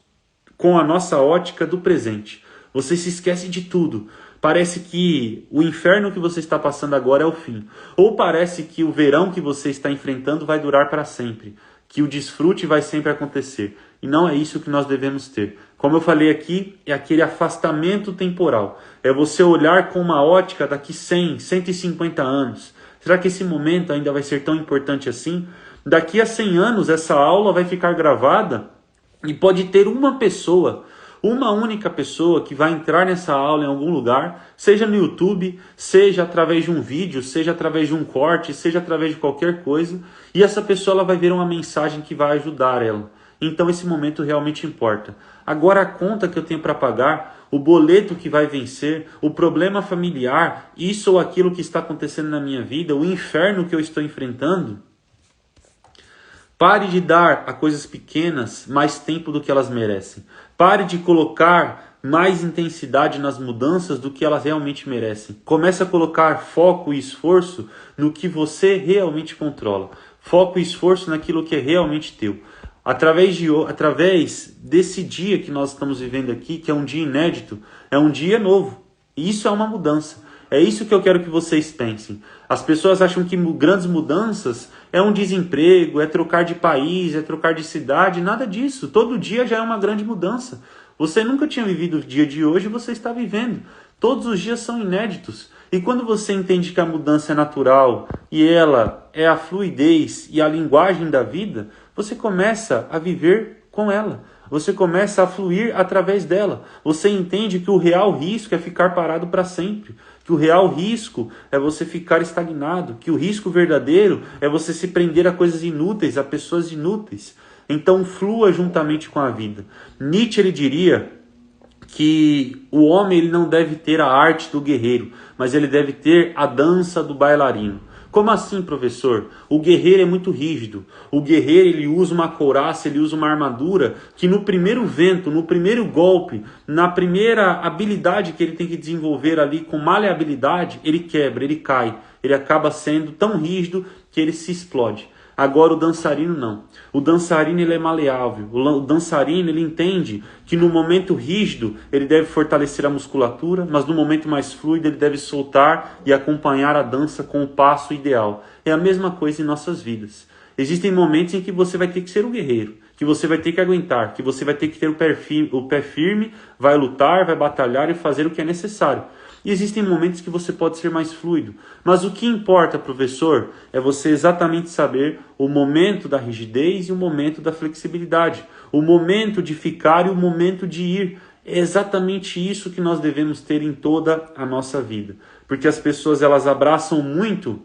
com a nossa ótica do presente. Você se esquece de tudo. Parece que o inferno que você está passando agora é o fim. Ou parece que o verão que você está enfrentando vai durar para sempre. Que o desfrute vai sempre acontecer. E não é isso que nós devemos ter. Como eu falei aqui, é aquele afastamento temporal. É você olhar com uma ótica daqui 100, 150 anos. Será que esse momento ainda vai ser tão importante assim? Daqui a 100 anos essa aula vai ficar gravada e pode ter uma única pessoa que vai entrar nessa aula em algum lugar, seja no YouTube, seja através de um vídeo, seja através de um corte, seja através de qualquer coisa, e essa pessoa ela vai ver uma mensagem que vai ajudar ela. Então esse momento realmente importa. Agora a conta que eu tenho para pagar, o boleto que vai vencer, o problema familiar, isso ou aquilo que está acontecendo na minha vida, o inferno que eu estou enfrentando, pare de dar a coisas pequenas mais tempo do que elas merecem. Pare de colocar mais intensidade nas mudanças do que elas realmente merecem. Comece a colocar foco e esforço no que você realmente controla. Foco e esforço naquilo que é realmente teu. Através desse dia que nós estamos vivendo aqui, que é um dia inédito, é um dia novo. E isso é uma mudança. É isso que eu quero que vocês pensem. As pessoas acham que grandes mudanças é um desemprego, é trocar de país, é trocar de cidade, nada disso. Todo dia já é uma grande mudança. Você nunca tinha vivido o dia de hoje, você está vivendo. Todos os dias são inéditos. E quando você entende que a mudança é natural e ela é a fluidez e a linguagem da vida, você começa a viver com ela. Você começa a fluir através dela. Você entende que o real risco é ficar parado para sempre. Que o real risco é você ficar estagnado. Que o risco verdadeiro é você se prender a coisas inúteis, a pessoas inúteis. Então flua juntamente com a vida. Nietzsche ele diria que o homem ele não deve ter a arte do guerreiro, mas ele deve ter a dança do bailarino. Como assim, professor? O guerreiro é muito rígido. O guerreiro ele usa uma couraça, ele usa uma armadura que no primeiro vento, no primeiro golpe, na primeira habilidade que ele tem que desenvolver ali com maleabilidade, ele quebra, ele cai. Ele acaba sendo tão rígido que ele se explode. Agora o dançarino não. O dançarino ele é maleável. O dançarino ele entende que no momento rígido ele deve fortalecer a musculatura, mas no momento mais fluido ele deve soltar e acompanhar a dança com o passo ideal. É a mesma coisa em nossas vidas. Existem momentos em que você vai ter que ser um guerreiro, que você vai ter que aguentar, que você vai ter que ter o pé firme, vai lutar, vai batalhar e fazer o que é necessário. E existem momentos que você pode ser mais fluido. Mas o que importa, professor, é você exatamente saber o momento da rigidez e o momento da flexibilidade. O momento de ficar e o momento de ir. É exatamente isso que nós devemos ter em toda a nossa vida. Porque as pessoas elas abraçam muito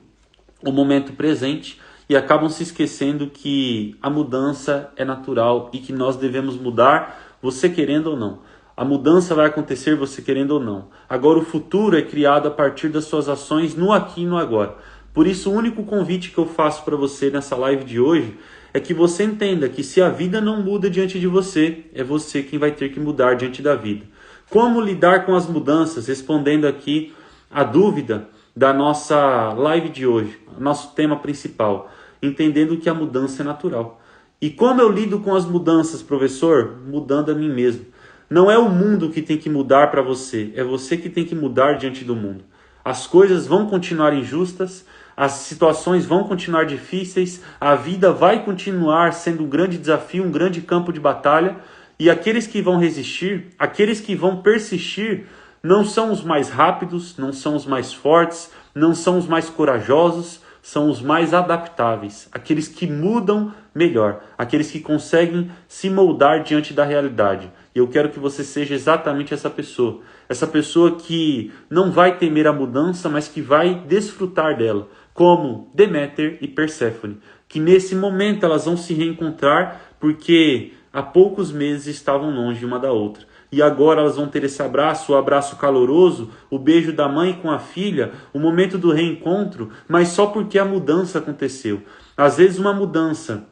o momento presente e acabam se esquecendo que a mudança é natural e que nós devemos mudar, você querendo ou não. A mudança vai acontecer você querendo ou não. Agora o futuro é criado a partir das suas ações no aqui e no agora. Por isso o único convite que eu faço para você nessa live de hoje é que você entenda que se a vida não muda diante de você, é você quem vai ter que mudar diante da vida. Como lidar com as mudanças? Respondendo aqui a dúvida da nossa live de hoje, nosso tema principal, entendendo que a mudança é natural. E como eu lido com as mudanças, professor? Mudando a mim mesmo. Não é o mundo que tem que mudar para você, é você que tem que mudar diante do mundo. As coisas vão continuar injustas, as situações vão continuar difíceis, a vida vai continuar sendo um grande desafio, um grande campo de batalha, e aqueles que vão resistir, aqueles que vão persistir, não são os mais rápidos, não são os mais fortes, não são os mais corajosos, são os mais adaptáveis, aqueles que mudam melhor, aqueles que conseguem se moldar diante da realidade. E eu quero que você seja exatamente essa pessoa que não vai temer a mudança, mas que vai desfrutar dela, como Deméter e Perséfone, que nesse momento elas vão se reencontrar porque há poucos meses estavam longe uma da outra. E agora elas vão ter esse abraço, o abraço caloroso, o beijo da mãe com a filha, o momento do reencontro, mas só porque a mudança aconteceu. Às vezes uma mudança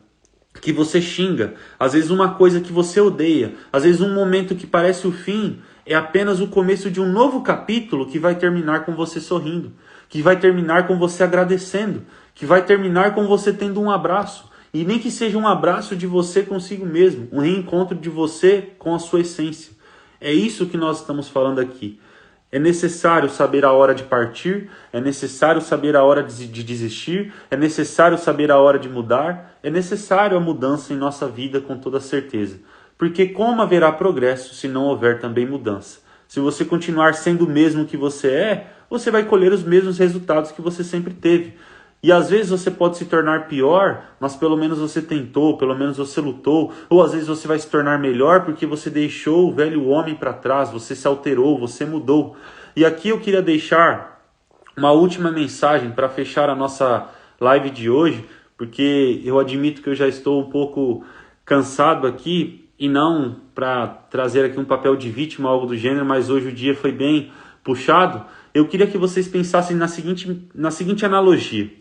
que você xinga, às vezes uma coisa que você odeia, às vezes um momento que parece o fim, é apenas o começo de um novo capítulo que vai terminar com você sorrindo, que vai terminar com você agradecendo, que vai terminar com você tendo um abraço. E nem que seja um abraço de você consigo mesmo, um reencontro de você com a sua essência. É isso que nós estamos falando aqui. É necessário saber a hora de partir, é necessário saber a hora de desistir, é necessário saber a hora de mudar, é necessário a mudança em nossa vida com toda certeza. Porque como haverá progresso se não houver também mudança? Se você continuar sendo o mesmo que você vai colher os mesmos resultados que você sempre teve. E às vezes você pode se tornar pior, mas pelo menos você tentou, pelo menos você lutou. Ou às vezes você vai se tornar melhor porque você deixou o velho homem para trás, você se alterou, você mudou. E aqui eu queria deixar uma última mensagem para fechar a nossa live de hoje, porque eu admito que eu já estou um pouco cansado aqui, e não para trazer aqui um papel de vítima ou algo do gênero, mas hoje o dia foi bem puxado. Eu queria que vocês pensassem na seguinte analogia.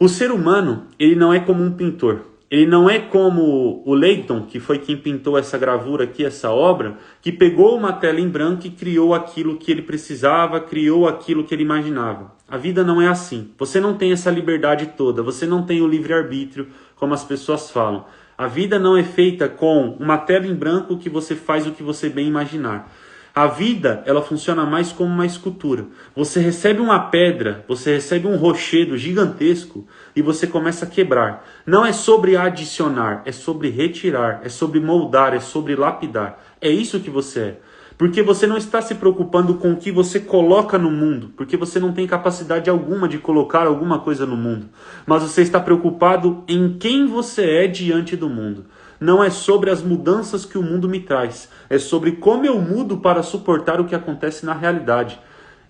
O ser humano, ele não é como um pintor. Ele não é como o Leighton, que foi quem pintou essa gravura aqui, essa obra, que pegou uma tela em branco e criou aquilo que ele precisava, criou aquilo que ele imaginava. A vida não é assim. Você não tem essa liberdade toda, você não tem o livre-arbítrio, como as pessoas falam. A vida não é feita com uma tela em branco que você faz o que você bem imaginar. A vida, ela funciona mais como uma escultura. Você recebe uma pedra, você recebe um rochedo gigantesco e você começa a quebrar. Não é sobre adicionar, é sobre retirar, é sobre moldar, é sobre lapidar. É isso que você é. Porque você não está se preocupando com o que você coloca no mundo, porque você não tem capacidade alguma de colocar alguma coisa no mundo. Mas você está preocupado em quem você é diante do mundo. Não é sobre as mudanças que o mundo me traz, é sobre como eu mudo para suportar o que acontece na realidade.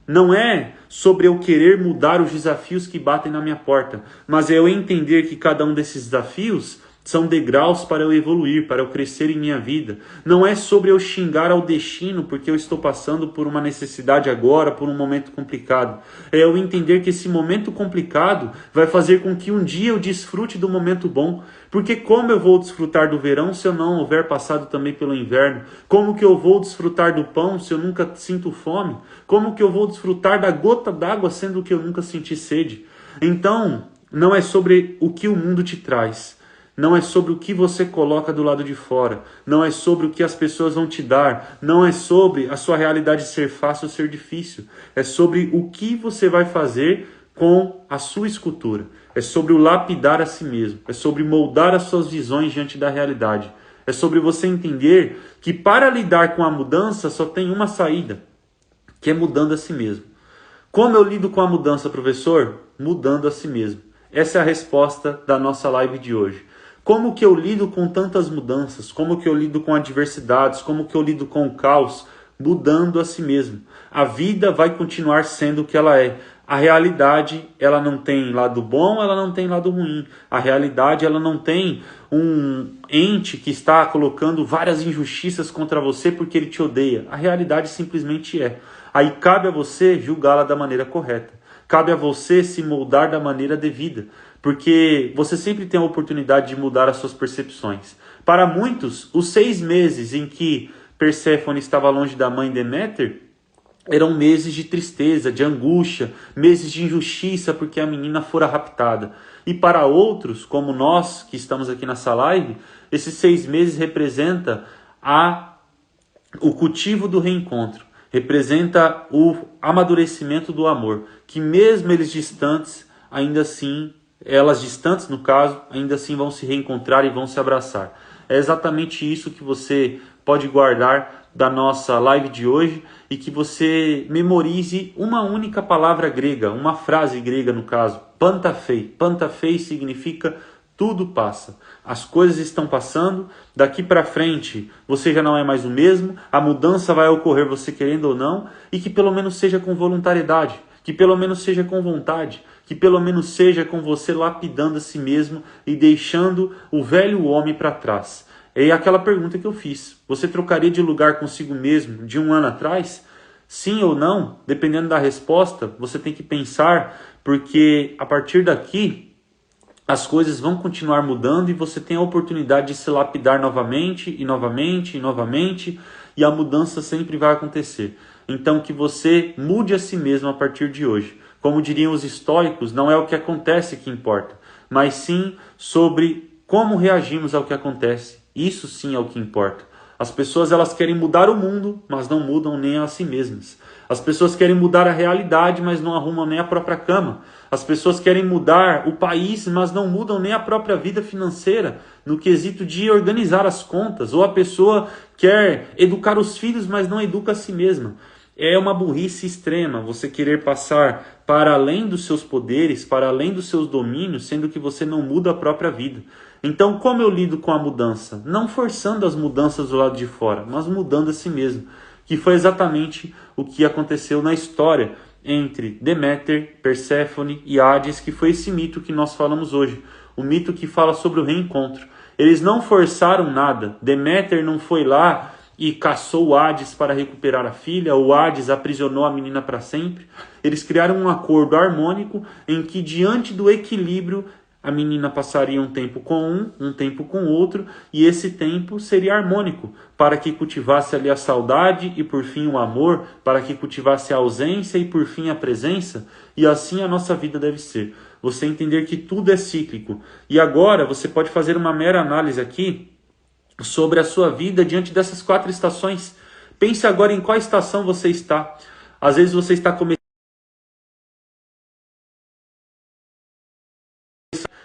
Não é sobre eu querer mudar os desafios que batem na minha porta, mas é eu entender que cada um desses desafios são degraus para eu evoluir, para eu crescer em minha vida. Não é sobre eu xingar ao destino porque eu estou passando por uma necessidade agora, por um momento complicado. É eu entender que esse momento complicado vai fazer com que um dia eu desfrute do momento bom. Porque como eu vou desfrutar do verão se eu não houver passado também pelo inverno? Como que eu vou desfrutar do pão se eu nunca sinto fome? Como que eu vou desfrutar da gota d'água sendo que eu nunca senti sede? Então, não é sobre o que o mundo te traz. Não é sobre o que você coloca do lado de fora. Não é sobre o que as pessoas vão te dar. Não é sobre a sua realidade ser fácil ou ser difícil. É sobre o que você vai fazer com a sua escultura. É sobre o lapidar a si mesmo. É sobre moldar as suas visões diante da realidade. É sobre você entender que para lidar com a mudança só tem uma saída, que é mudando a si mesmo. Como eu lido com a mudança, professor? Mudando a si mesmo. Essa é a resposta da nossa live de hoje. Como que eu lido com tantas mudanças? Como que eu lido com adversidades? Como que eu lido com o caos? Mudando a si mesmo. A vida vai continuar sendo o que ela é. A realidade, ela não tem lado bom, ela não tem lado ruim. A realidade, ela não tem um ente que está colocando várias injustiças contra você porque ele te odeia. A realidade simplesmente é. Aí cabe a você julgá-la da maneira correta. Cabe a você se moldar da maneira devida. Porque você sempre tem a oportunidade de mudar as suas percepções. Para muitos, os 6 meses em que Perséfone estava longe da mãe Deméter eram meses de tristeza, de angústia, meses de injustiça porque a menina fora raptada. E para outros, como nós que estamos aqui nessa live, esses 6 meses representa o cultivo do reencontro. Representa o amadurecimento do amor. Que mesmo eles distantes, ainda assim, elas distantes no caso, ainda assim vão se reencontrar e vão se abraçar. É exatamente isso que você pode guardar da nossa live de hoje e que você memorize uma única palavra grega, uma frase grega no caso, pantafei. Pantafei significa tudo passa. As coisas estão passando, daqui para frente você já não é mais o mesmo, a mudança vai ocorrer você querendo ou não, e que pelo menos seja com voluntariedade, que pelo menos seja com vontade, que pelo menos seja com você lapidando a si mesmo e deixando o velho homem para trás. É aquela pergunta que eu fiz. Você trocaria de lugar consigo mesmo de um ano atrás? Sim ou não? Dependendo da resposta, você tem que pensar, porque a partir daqui as coisas vão continuar mudando e você tem a oportunidade de se lapidar novamente e novamente e novamente, e a mudança sempre vai acontecer. Então que você mude a si mesmo a partir de hoje. Como diriam os estoicos, não é o que acontece que importa, mas sim sobre como reagimos ao que acontece. Isso sim é o que importa. As pessoas elas querem mudar o mundo, mas não mudam nem a si mesmas. As pessoas querem mudar a realidade, mas não arrumam nem a própria cama. As pessoas querem mudar o país, mas não mudam nem a própria vida financeira, no quesito de organizar as contas. Ou a pessoa quer educar os filhos, mas não educa a si mesma. É uma burrice extrema você querer passar para além dos seus poderes, para além dos seus domínios, sendo que você não muda a própria vida. Então, como eu lido com a mudança? Não forçando as mudanças do lado de fora, mas mudando a si mesmo. Que foi exatamente o que aconteceu na história entre Deméter, Perséfone e Hades, que foi esse mito que nós falamos hoje. O mito que fala sobre o reencontro. Eles não forçaram nada. Deméter não foi lá e caçou o Hades para recuperar a filha, o Hades aprisionou a menina para sempre. Eles criaram um acordo harmônico em que, diante do equilíbrio, a menina passaria um tempo com um tempo com outro, e esse tempo seria harmônico, para que cultivasse ali a saudade e por fim o amor, para que cultivasse a ausência e por fim a presença, e assim a nossa vida deve ser. Você entender que tudo é cíclico. E agora você pode fazer uma mera análise aqui sobre a sua vida diante dessas 4 estações. Pense agora em qual estação você está. Às vezes você está cometendo,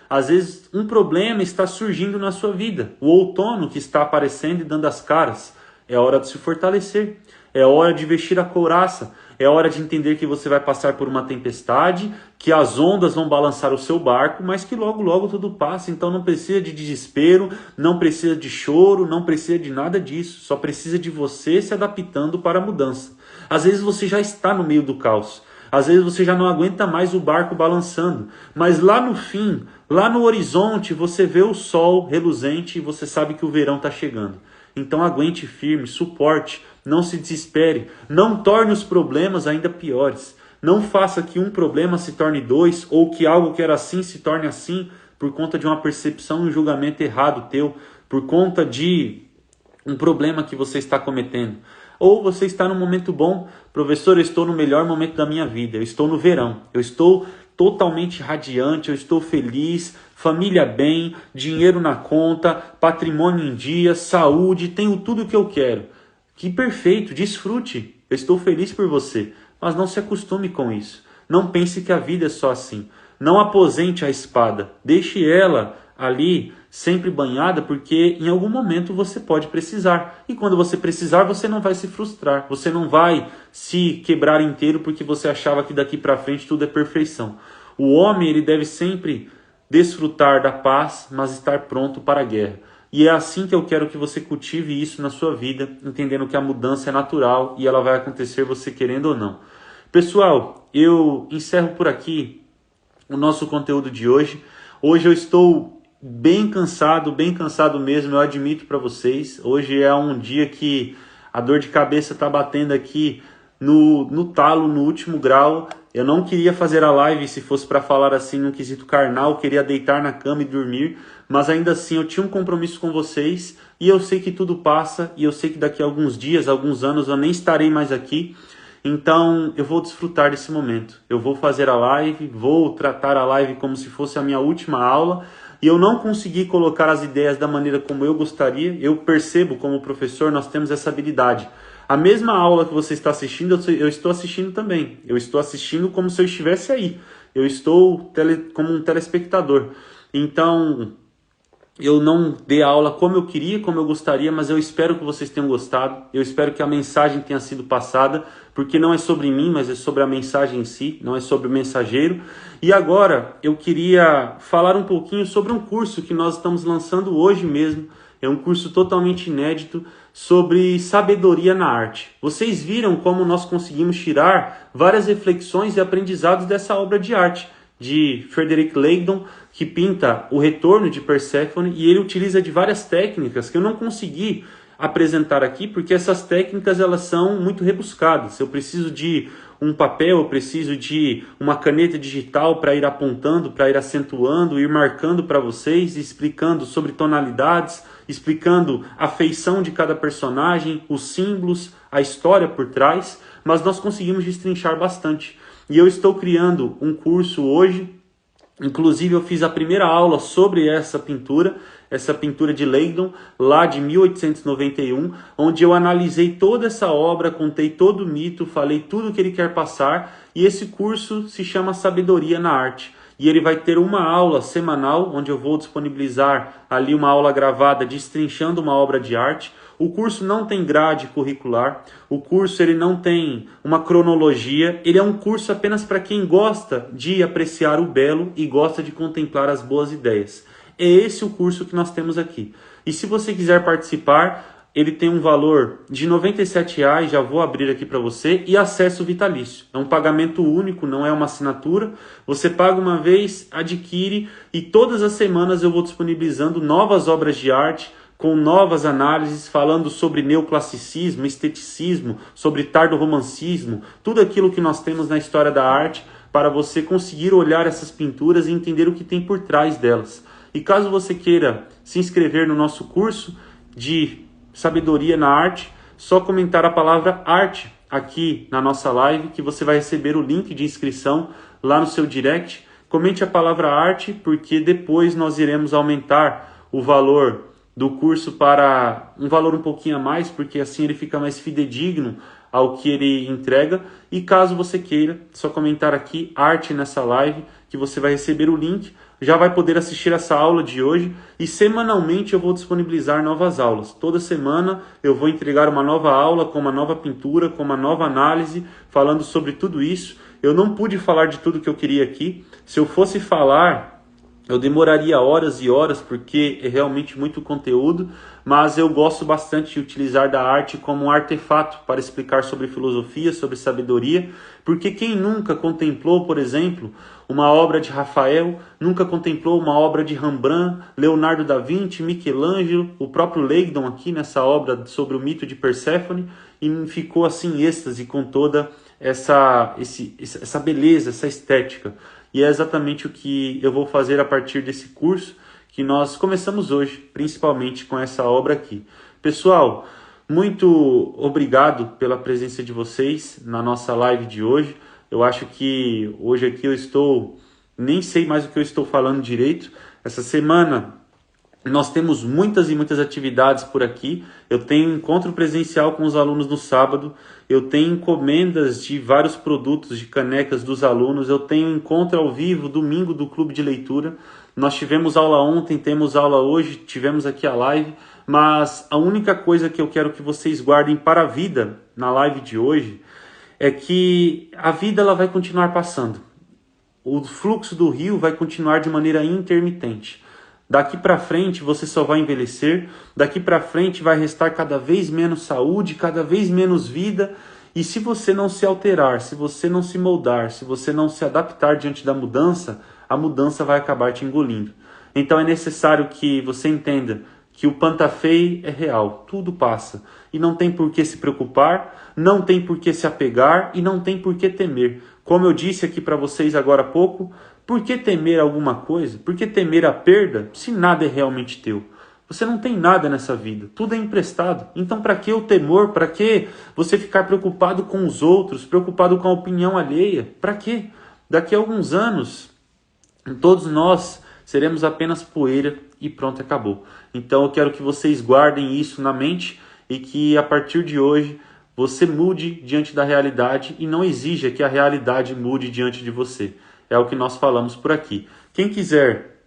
às vezes um problema está surgindo na sua vida. O outono que está aparecendo e dando as caras. É hora de se fortalecer. É hora de vestir a couraça. É hora de entender que você vai passar por uma tempestade, que as ondas vão balançar o seu barco, mas que logo, logo tudo passa. Então não precisa de desespero, não precisa de choro, não precisa de nada disso. Só precisa de você se adaptando para a mudança. Às vezes você já está no meio do caos. Às vezes você já não aguenta mais o barco balançando. Mas lá no fim, lá no horizonte, você vê o sol reluzente e você sabe que o verão está chegando. Então aguente firme, suporte, não se desespere, não torne os problemas ainda piores. Não faça que um problema se torne 2 ou que algo que era assim se torne assim por conta de uma percepção e um julgamento errado teu, por conta de um problema que você está cometendo. Ou você está num momento bom, professor, eu estou no melhor momento da minha vida, eu estou no verão, eu estou totalmente radiante, eu estou feliz, família bem, dinheiro na conta, patrimônio em dia, saúde, tenho tudo o que eu quero. Que perfeito, desfrute, eu estou feliz por você, mas não se acostume com isso. Não pense que a vida é só assim. Não aposente a espada, deixe ela ali sempre banhada, porque em algum momento você pode precisar. E quando você precisar, você não vai se frustrar. Você não vai se quebrar inteiro porque você achava que daqui para frente tudo é perfeição. O homem ele deve sempre desfrutar da paz, mas estar pronto para a guerra. E é assim que eu quero que você cultive isso na sua vida, entendendo que a mudança é natural e ela vai acontecer você querendo ou não. Pessoal, eu encerro por aqui o nosso conteúdo de hoje. Hoje eu estou bem cansado mesmo, eu admito para vocês. Hoje é um dia que a dor de cabeça está batendo aqui no talo, no último grau. Eu não queria fazer a live se fosse para falar assim no quesito carnal, eu queria deitar na cama e dormir, mas ainda assim eu tinha um compromisso com vocês e eu sei que tudo passa e eu sei que daqui a alguns dias, alguns anos eu nem estarei mais aqui. Então eu vou desfrutar desse momento. Eu vou fazer a live, vou tratar a live como se fosse a minha última aula. E eu não consegui colocar as ideias da maneira como eu gostaria. Eu percebo como professor, nós temos essa habilidade. A mesma aula que você está assistindo, eu estou assistindo também. Eu estou assistindo como se eu estivesse aí. eu estou como um telespectador. Então, eu não dei a aula como eu queria, como eu gostaria, mas eu espero que vocês tenham gostado. Eu espero que a mensagem tenha sido passada, porque não é sobre mim, mas é sobre a mensagem em si, não é sobre o mensageiro. E agora eu queria falar um pouquinho sobre um curso que nós estamos lançando hoje mesmo. É um curso totalmente inédito sobre sabedoria na arte. Vocês viram como nós conseguimos tirar várias reflexões e aprendizados dessa obra de arte de Frederick Langdon, que pinta o retorno de Perséfone, e ele utiliza de várias técnicas que eu não consegui apresentar aqui, porque essas técnicas elas são muito rebuscadas. Eu preciso de um papel, eu preciso de uma caneta digital para ir apontando, para ir acentuando, ir marcando para vocês, explicando sobre tonalidades, explicando a feição de cada personagem, os símbolos, a história por trás, mas nós conseguimos destrinchar bastante. E eu estou criando um curso hoje, inclusive eu fiz a primeira aula sobre essa pintura de Langdon, lá de 1891, onde eu analisei toda essa obra, contei todo o mito, falei tudo o que ele quer passar, e esse curso se chama Sabedoria na Arte. E ele vai ter uma aula semanal, onde eu vou disponibilizar ali uma aula gravada destrinchando uma obra de arte. O curso não tem grade curricular, o curso ele não tem uma cronologia, ele é um curso apenas para quem gosta de apreciar o belo e gosta de contemplar as boas ideias. É esse o curso que nós temos aqui. E se você quiser participar, ele tem um valor de R$ 97,00, já vou abrir aqui para você, e acesso vitalício. É um pagamento único, não é uma assinatura. Você paga uma vez, adquire, e todas as semanas eu vou disponibilizando novas obras de arte, com novas análises, falando sobre neoclassicismo, esteticismo, sobre tardo-romancismo, tudo aquilo que nós temos na história da arte, para você conseguir olhar essas pinturas e entender o que tem por trás delas. E caso você queira se inscrever no nosso curso de Sabedoria na Arte, só comentar a palavra arte aqui na nossa live, que você vai receber o link de inscrição lá no seu direct. Comente a palavra arte, porque depois nós iremos aumentar o valor do curso para um valor um pouquinho a mais, porque assim ele fica mais fidedigno ao que ele entrega. E caso você queira, só comentar aqui arte nessa live, que você vai receber o link, já vai poder assistir essa aula de hoje, e semanalmente eu vou disponibilizar novas aulas. Toda semana eu vou entregar uma nova aula com uma nova pintura, com uma nova análise, falando sobre tudo isso. Eu não pude falar de tudo que eu queria aqui. Se eu fosse falar, eu demoraria horas e horas, porque é realmente muito conteúdo, mas eu gosto bastante de utilizar da arte como um artefato para explicar sobre filosofia, sobre sabedoria, porque quem nunca contemplou, por exemplo, uma obra de Rafael, nunca contemplou uma obra de Rembrandt, Leonardo da Vinci, Michelangelo, o próprio Langdon aqui nessa obra sobre o mito de Perséfone, e ficou assim em êxtase com toda essa beleza, essa estética. E é exatamente o que eu vou fazer a partir desse curso que nós começamos hoje, principalmente com essa obra aqui. Pessoal, muito obrigado pela presença de vocês na nossa live de hoje. Eu acho que hoje aqui nem sei mais o que eu estou falando direito. Essa semana nós temos muitas e muitas atividades por aqui. Eu tenho encontro presencial com os alunos no sábado. Eu tenho encomendas de vários produtos, de canecas dos alunos. Eu tenho encontro ao vivo, domingo, do Clube de Leitura. Nós tivemos aula ontem, temos aula hoje, tivemos aqui a live. Mas a única coisa que eu quero que vocês guardem para a vida na live de hoje é que a vida ela vai continuar passando. O fluxo do rio vai continuar de maneira intermitente. Daqui para frente você só vai envelhecer, daqui para frente vai restar cada vez menos saúde, cada vez menos vida, e se você não se alterar, se você não se moldar, se você não se adaptar diante da mudança, a mudança vai acabar te engolindo. Então é necessário que você entenda que o Pantafei é real, tudo passa, e não tem por que se preocupar, não tem por que se apegar e não tem por que temer. Como eu disse aqui para vocês agora há pouco, por que temer alguma coisa? Por que temer a perda se nada é realmente teu? Você não tem nada nessa vida, tudo é emprestado. Então para que o temor? Para que você ficar preocupado com os outros, preocupado com a opinião alheia? Para quê? Daqui a alguns anos, todos nós seremos apenas poeira e pronto, acabou. Então eu quero que vocês guardem isso na mente e que a partir de hoje você mude diante da realidade e não exija que a realidade mude diante de você. é o que nós falamos por aqui. Quem quiser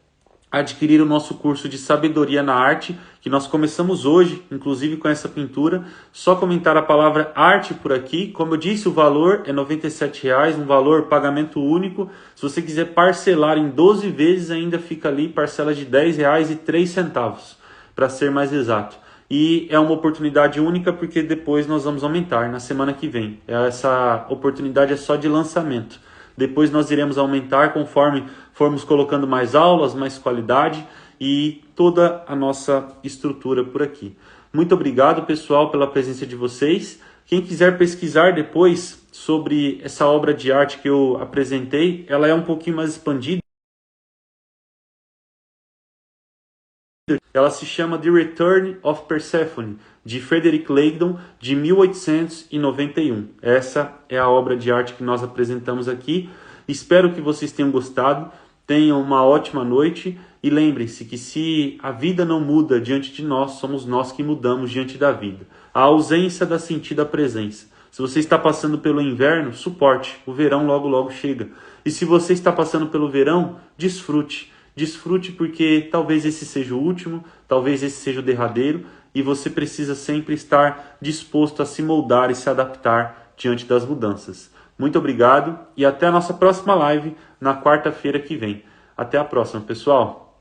adquirir o nosso curso de Sabedoria na Arte, que nós começamos hoje, inclusive com essa pintura, só comentar a palavra arte por aqui. Como eu disse, o valor é R$ 97,00, um valor pagamento único. Se você quiser parcelar em 12 vezes, ainda fica ali parcela de R$ 10,03, para ser mais exato. E é uma oportunidade única porque depois nós vamos aumentar na semana que vem. Essa oportunidade é só de lançamento. Depois nós iremos aumentar conforme formos colocando mais aulas, mais qualidade e toda a nossa estrutura por aqui. Muito obrigado, pessoal, pela presença de vocês. Quem quiser pesquisar depois sobre essa obra de arte que eu apresentei, ela é um pouquinho mais expandida. Ela se chama The Return of Persephone, de Frederick Langdon, de 1891. Essa é a obra de arte que nós apresentamos aqui. Espero que vocês tenham gostado, tenham uma ótima noite e lembrem-se que se a vida não muda diante de nós, somos nós que mudamos diante da vida. A ausência dá sentido à presença. Se você está passando pelo inverno, suporte, o verão logo logo chega. E se você está passando pelo verão, desfrute. Desfrute porque talvez esse seja o último, talvez esse seja o derradeiro e você precisa sempre estar disposto a se moldar e se adaptar diante das mudanças. Muito obrigado e até a nossa próxima live na quarta-feira que vem. Até a próxima, pessoal!